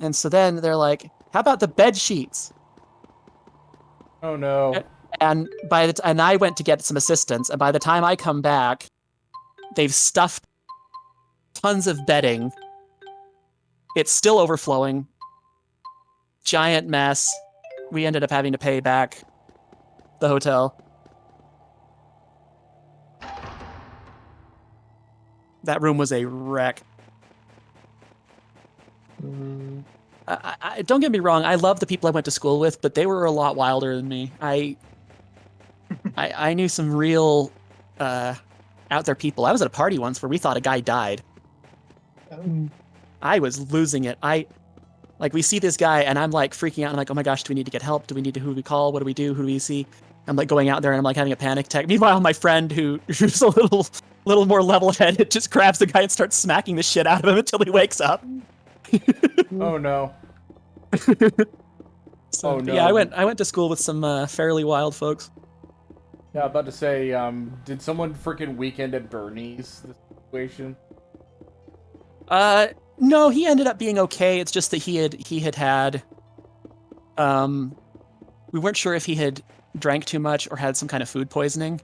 And so then they're like, "How about the bed sheets?" Oh no! And and I went to get some assistance, and by the time I come back, they've stuffed tons of bedding. It's still overflowing. Giant mess. We ended up having to pay back the hotel. That room was a wreck. Don't get me wrong. I love the people I went to school with, but they were a lot wilder than me. I knew some real out there people. I was at a party once where we thought a guy died. I was losing it. We see this guy, and I'm like freaking out. I'm like, oh my gosh, do we need to get help? Do we need to, who do we call? What do we do? Who do we see? I'm like going out there, and I'm like having a panic attack. Meanwhile, my friend who's a little more level-headed just grabs the guy and starts smacking the shit out of him until he wakes up. Oh no. Oh no. Yeah, I went to school with some fairly wild folks. Yeah, about to say, did someone freaking Weekend at Bernie's this situation? No, he ended up being okay. It's just that he had we weren't sure if he had drank too much or had some kind of food poisoning.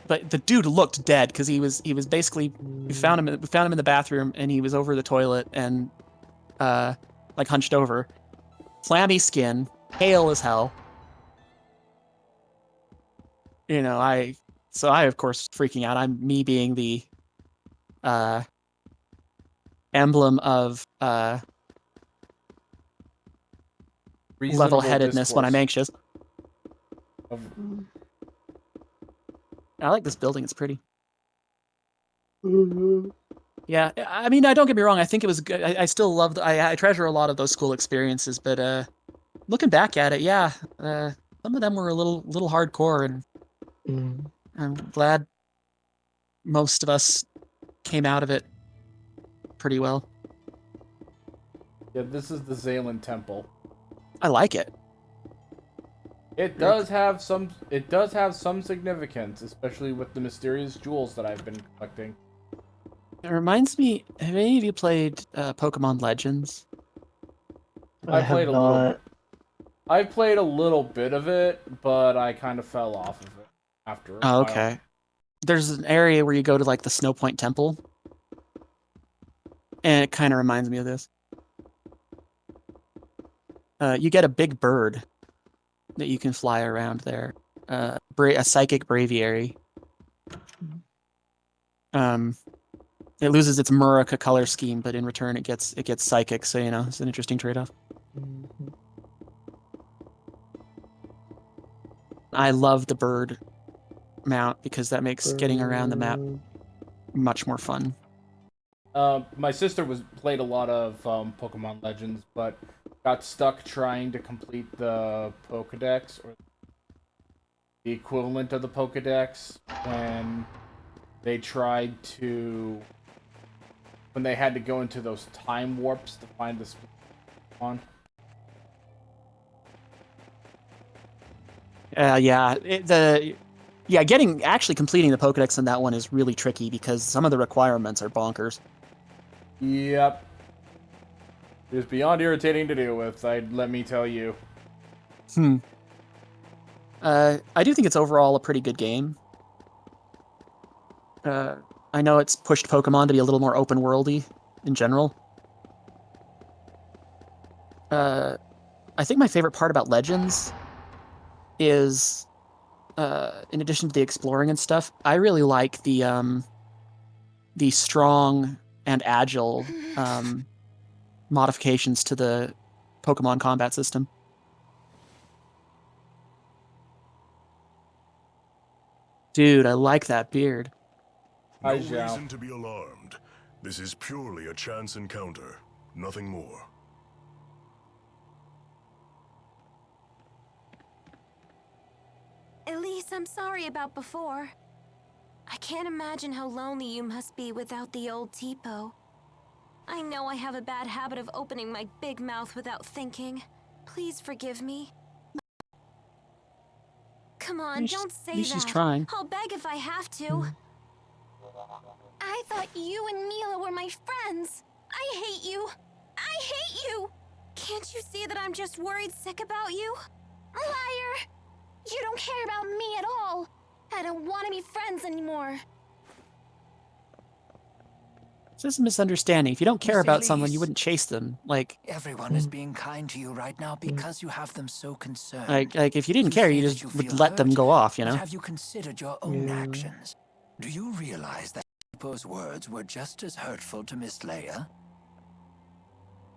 But the dude looked dead because he was basically we found him in the bathroom, and he was over the toilet and like hunched over, clammy skin, pale as hell. You know, I of course freaking out. I'm me being the emblem of level-headedness when I'm anxious. I like this building. It's pretty. Yeah, I mean, don't get me wrong. I think it was good. I still love. I treasure a lot of those school experiences, but looking back at it, yeah, some of them were a little hardcore, and I'm glad most of us came out of it pretty well. Yeah, this is the Xalen Temple. I like it. It does have some significance, especially with the mysterious jewels that I've been collecting. It reminds me, have any of you played Pokemon Legends? I've played a little bit of it, but I kind of fell off of it after a while. Okay. There's an area where you go to like the Snow Point Temple, and it kind of reminds me of this. You get a big bird that you can fly around there. A psychic braviary. It loses its Murica color scheme, but in return it gets psychic. So it's an interesting trade-off. I love the bird mount because that makes getting around the map much more fun. My sister played a lot of Pokemon Legends, but got stuck trying to complete the Pokedex, or the equivalent of the Pokedex, when they had to go into those time warps to find the Pokemon. Completing the Pokedex in that one is really tricky because some of the requirements are bonkers. Yep. It's beyond irritating to deal with, let me tell you. I do think it's overall a pretty good game. I know it's pushed Pokemon to be a little more open-worldy in general. I think my favorite part about Legends is, in addition to the exploring and stuff, I really like the strong and agile modifications to the Pokemon combat system. Dude, I like that beard. No reason to be alarmed. This is purely a chance encounter, nothing more. Elise, I'm sorry about before. I can't imagine how lonely you must be without the old Tipo. I know I have a bad habit of opening my big mouth without thinking. Please forgive me. Come on, don't say that. She's trying. I'll beg if I have to. I thought you and Mila were my friends. I hate you. I hate you. Can't you see that I'm just worried sick about you? Liar! You don't care about me at all. I don't want to be friends anymore. It's just a misunderstanding. If you don't care about someone, you wouldn't chase them. Everyone is being kind to you right now because you have them so concerned. Like if you didn't care, you just would let them go off, But have you considered your own actions? Do you realize that Hippo's words were just as hurtful to Miss Leia?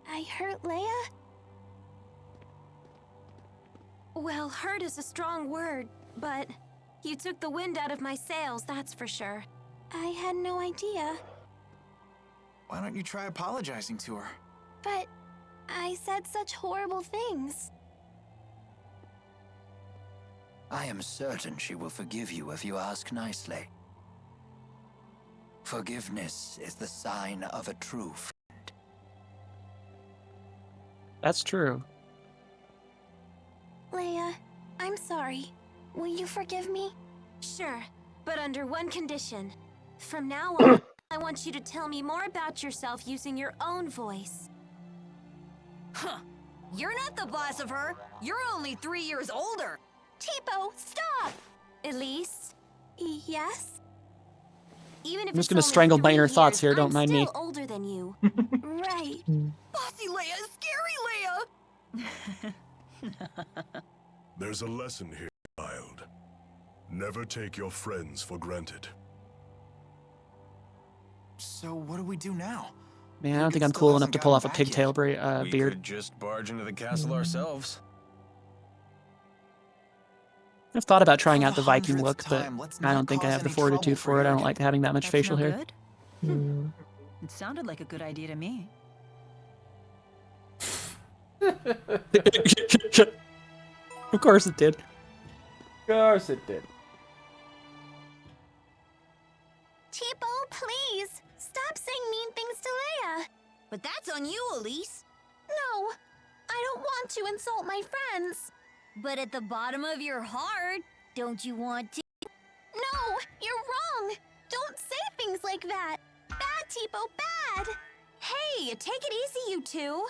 I hurt Leia? Well, hurt is a strong word, but you took the wind out of my sails, that's for sure. I had no idea. Why don't you try apologizing to her? But I said such horrible things. I am certain she will forgive you if you ask nicely. Forgiveness is the sign of a true friend. That's true. Leia, I'm sorry. Will you forgive me? Sure, but under one condition. From now on, I want you to tell me more about yourself using your own voice. Huh. You're not the boss of her. You're only 3 years older. Tipo, stop! Elise? Yes? Even if I'm just gonna strangle my inner thoughts here. Don't mind me. I'm still older than you. Right. Bossy Leia, scary Leia! There's a lesson here, child. Never take your friends for granted. So what do we do now? Man, I don't think I'm cool enough to pull off a pigtail We beard. could just barge into the castle ourselves. I've thought about trying out the Viking look, but I don't think I have the fortitude for it. I don't like having that much That's facial no hair. good? It sounded like a good idea to me. Of course it did. Of course it did. Tipo, please! Stop saying mean things to Leia! But that's on you, Elise. No! I don't want to insult my friends! But at the bottom of your heart, don't you want to? No! You're wrong! Don't say things like that! Bad, Tipo, bad! Hey, take it easy, you two!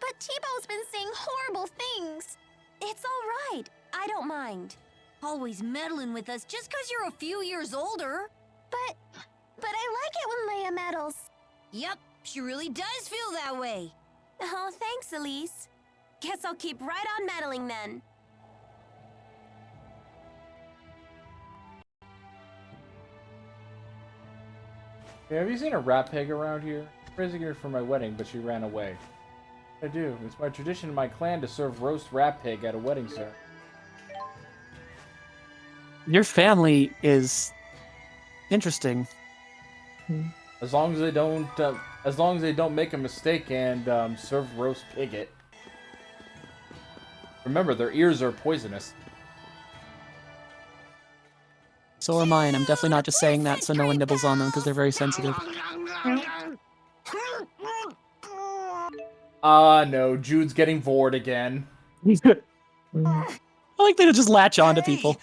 But Tipo's been saying horrible things! It's all right. I don't mind. Always meddling with us just because you're a few years older. But I like it when Leia meddles. Yep, she really does feel that way. Oh, thanks, Elise. Guess I'll keep right on meddling then. Hey, have you seen a rat pig around here? I'm raising her for my wedding, but she ran away. I do. It's my tradition in my clan to serve roast rat pig at a wedding ceremony. Your family is interesting. As long as they don't make a mistake and serve roast piglet. Remember, their ears are poisonous. So are mine. I'm definitely not just saying that so no one nibbles on them because they're very sensitive. No, Jude's getting bored again. I like they just latch on to people.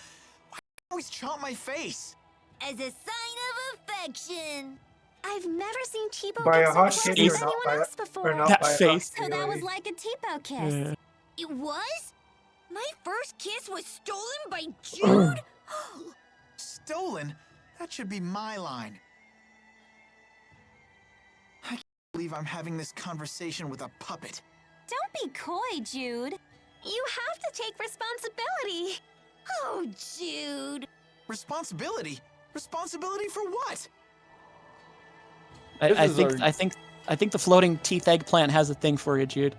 Always chomp my face. As a sign of affection. I've never seen Teepo By get a so hot close kitty to or not anyone by else before. or not That by face. a So that was like a Teepo kiss. Yeah. It was? My first kiss was stolen by Jude? Stolen? That should be my line. I can't believe I'm having this conversation with a puppet. Don't be coy, Jude. You have to take responsibility. Oh, Jude. Responsibility? Responsibility for what? I think the floating teeth eggplant has a thing for you, Jude.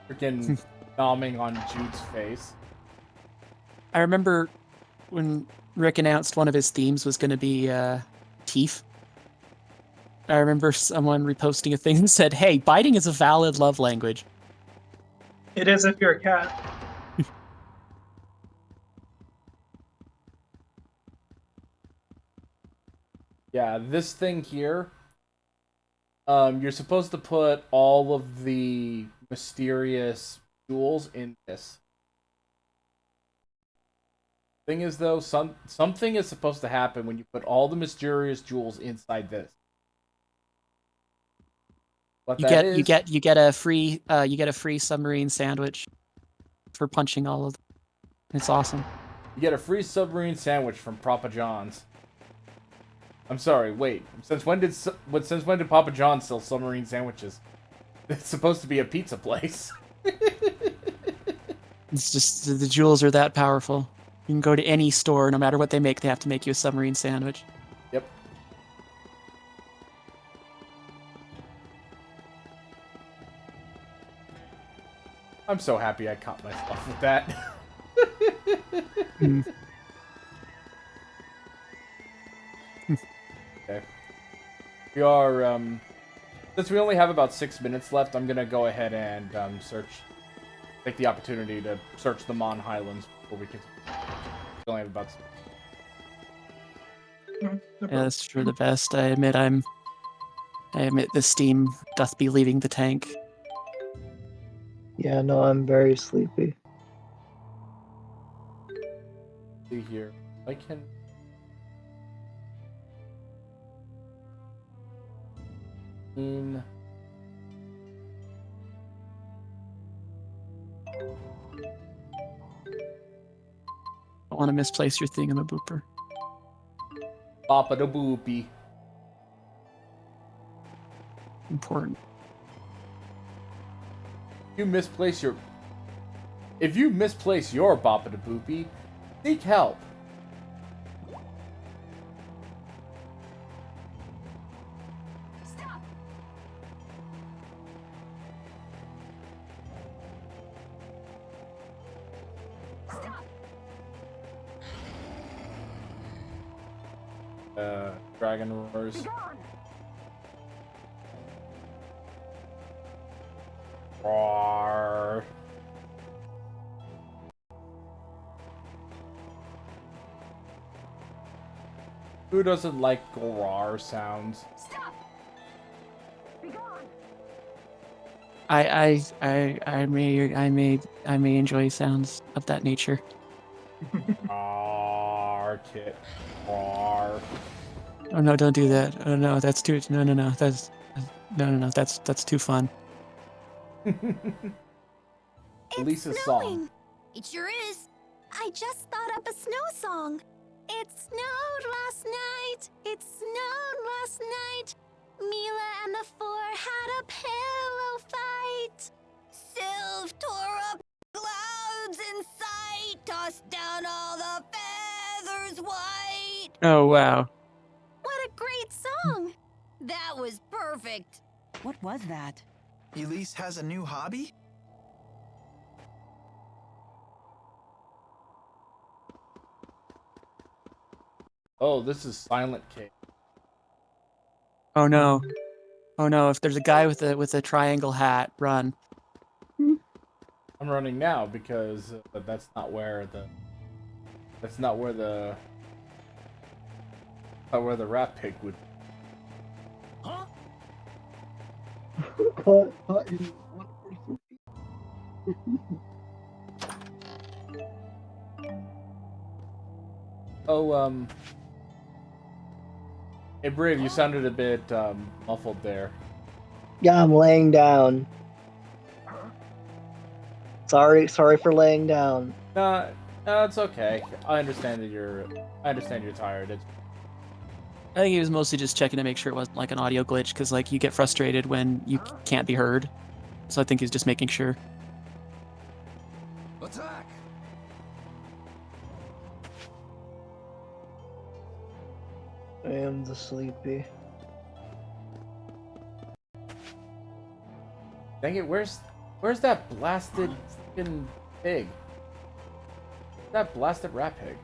Freaking nomming on Jude's face. I remember when Rick announced one of his themes was going to be teeth. I remember someone reposting a thing that said, "Hey, biting is a valid love language." It is if you're a cat. Yeah, this thing here. You're supposed to put all of the mysterious jewels in this. Thing is, though, something is supposed to happen when you put all the mysterious jewels inside this. What You get a free submarine sandwich for punching all of them. It's awesome. You get a free submarine sandwich from Papa John's. I'm sorry, wait. Since when did Papa John's sell submarine sandwiches? It's supposed to be a pizza place. It's just the jewels are that powerful. You can go to any store, no matter what they make, they have to make you a submarine sandwich. Yep. I'm so happy I caught myself with that. Okay. We are, since we only have about 6 minutes left, I'm gonna go ahead and take the opportunity to search the Mon Highlands before we can. We only have about. Yeah, that's for the best. I admit the steam doth be leaving the tank. Yeah, no, I'm very sleepy. See here, I can. I want to misplace your thing in the booper. Papa the boopy. Important. If you misplace your Papa the boopy, seek help. Dragon roars. Roar. Who doesn't like roar sounds? I may enjoy sounds of that nature. Roar, kit. Roar. Oh no, don't do that. Oh no, that's too. No, that's that's too fun. Lisa's song. It sure is. I just thought up a snow song. It snowed last night. It snowed last night. Mila and the Four had a pillow fight. Sylph tore up clouds in sight, tossed down all the feathers white. Oh, wow. What a great song! That was perfect. What was that? Elise has a new hobby? Oh, this is Silent Cave. Oh no. Oh no, if there's a guy with a triangle hat, run. I'm running now because that's not where the rat pig would. Huh? Oh, hey Brave, you sounded a bit muffled there. Yeah, I'm laying down. Sorry for laying down. No, it's okay. I understand you're tired. I think he was mostly just checking to make sure it wasn't like an audio glitch, because like you get frustrated when you can't be heard. So I think he's just making sure. Attack! I am the sleepy. Dang it! Where's that blasted fucking pig? That blasted rat pig.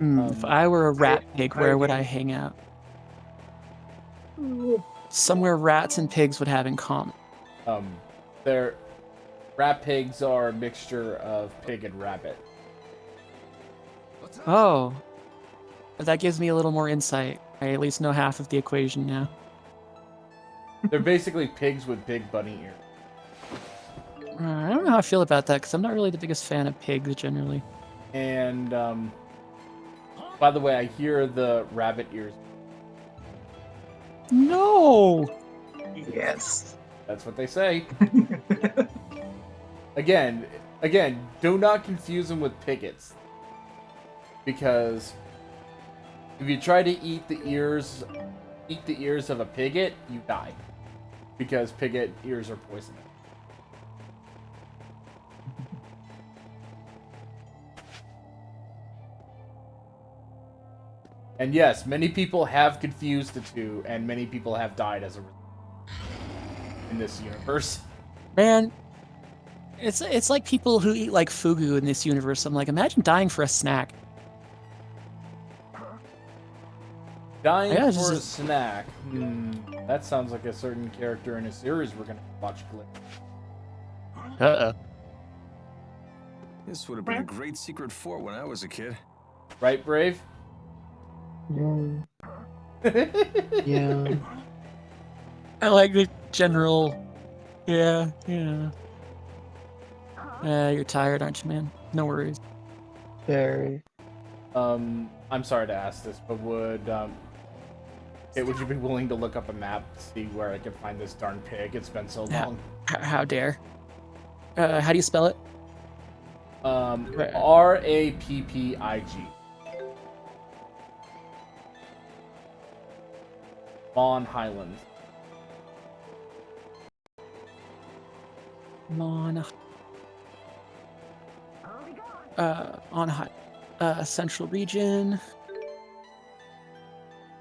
If I were a rat pig, where would I hang out? Somewhere rats and pigs would have in common. Rat pigs are a mixture of pig and rabbit. Oh. That gives me a little more insight. I at least know half of the equation now. They're basically pigs with big bunny ears. I don't know how I feel about that, because I'm not really the biggest fan of pigs, generally. And, by the way, I hear the rabbit ears. No! Yes. That's what they say. Again, do not confuse them with piggets. Because if you try to eat the ears of a pigget, you die. Because pigget ears are poisonous. And yes, many people have confused the two, and many people have died as a result in this universe. Man, it's like people who eat like fugu in this universe. I'm like, imagine dying for a snack. Dying for a snack. That sounds like a certain character in a series we're gonna watch. Uh-oh. This would have been a great secret fort when I was a kid. Right, Brave? Yeah. I like the general. Yeah. You're tired, aren't you, man? No worries. Very. I'm sorry to ask this, but would you be willing to look up a map to see where I can find this darn pig? It's been so long. How dare? How do you spell it? Rappig. Mon Highlands. On high. Central region.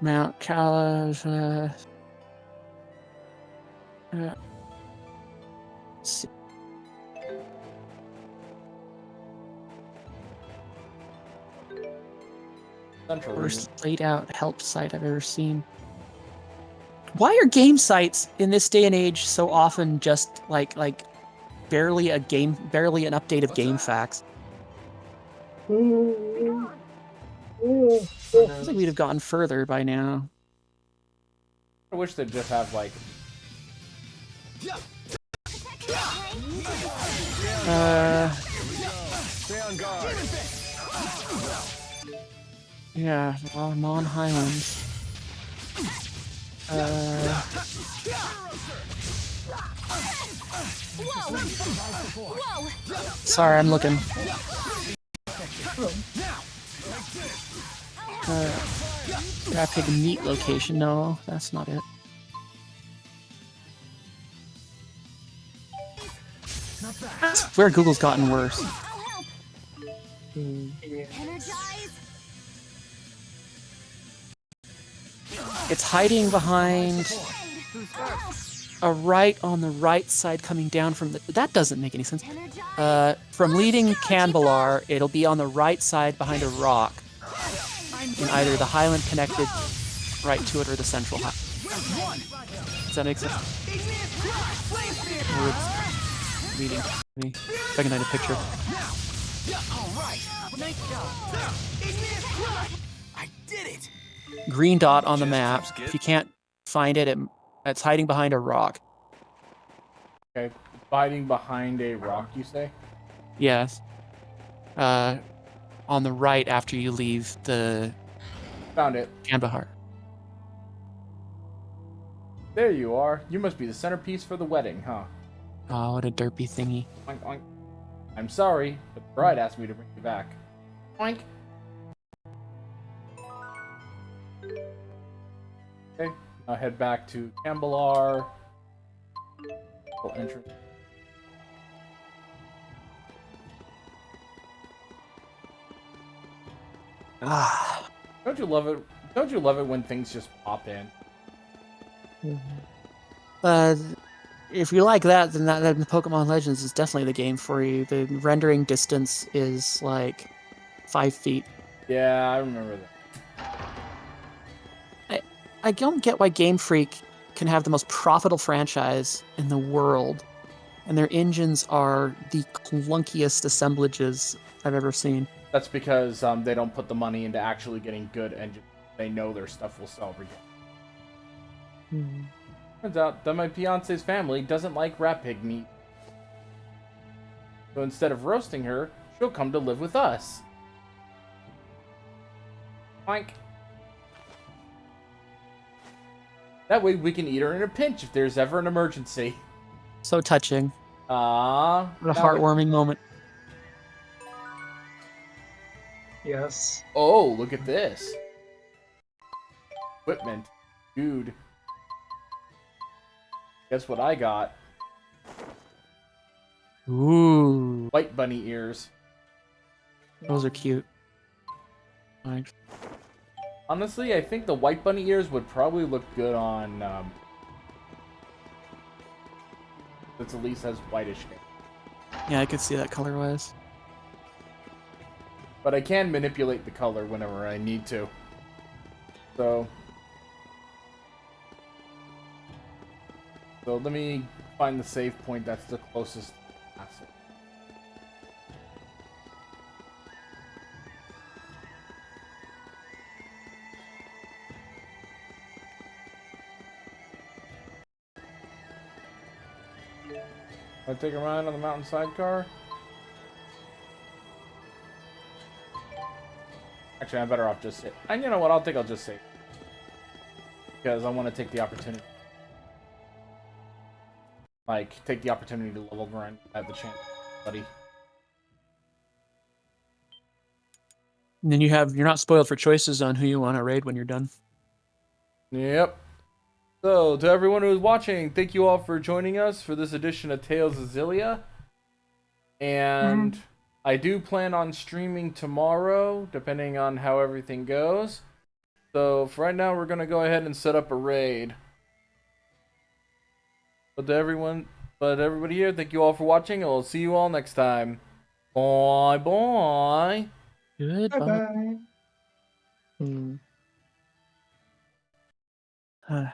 Mount Calas. Central Worst laid out help site I've ever seen. Why are game sites in this day and age so often just like barely an update of game facts? I think we'd have gotten further by now. I wish they'd just have like. Stay on guard. Yeah, Mon Highlands. Whoa! Sorry, I'm looking. Rapid meat location. No, that's not it. I swear Google's gotten worse. It's hiding behind a right on the right side coming down from the... That doesn't make any sense. From leading Canbelar, it'll be on the right side behind a rock in either the Highland connected right to it or the central high. Does that make sense? Words leading me. If I can find a picture. I did it. Green dot on the map. If you can't find it, it's hiding behind a rock. Okay, hiding behind a rock, you say? Yes. On the right after you leave the... Found it. Kandahar. There you are. You must be the centerpiece for the wedding, huh? Oh, what a derpy thingy. Oink, oink. I'm sorry, but the bride asked me to bring you back. Oink. Okay, now head back to Cambelar. Entrance. Ah. Don't you love it? Don't you love it when things just pop in? If you like that, then then Pokemon Legends is definitely the game for you. The rendering distance is like 5 feet. Yeah, I remember that. I don't get why Game Freak can have the most profitable franchise in the world, and their engines are the clunkiest assemblages I've ever seen. That's because they don't put the money into actually getting good engines. They know their stuff will sell regardless. Turns out that my fiance's family doesn't like rat pig meat. So instead of roasting her, she'll come to live with us. Oink. That way we can eat her in a pinch if there's ever an emergency. So touching. What a heartwarming moment. Yes. Oh, look at this. Equipment. Dude. Guess what I got? Ooh. White bunny ears. Those are cute. Thanks. Honestly, I think the white bunny ears would probably look good on, since Elise has whitish hair. Yeah, I could see that color-wise. But I can manipulate the color whenever I need to. So let me find the save point that's the closest to the castle. Want to take a ride on the mountain sidecar? Actually, I'm better off just sit. And you know what? I'll just save. Because I want to take the opportunity. Like, take the opportunity to level grind. I have the chance, buddy. And then you're not spoiled for choices on who you want to raid when you're done. Yep. So, to everyone who's watching, thank you all for joining us for this edition of Tales of Xillia. And I do plan on streaming tomorrow, depending on how everything goes. So, for right now, we're going to go ahead and set up a raid. But everybody here, thank you all for watching, and we'll see you all next time. Bye bye. Goodbye. Bye bye.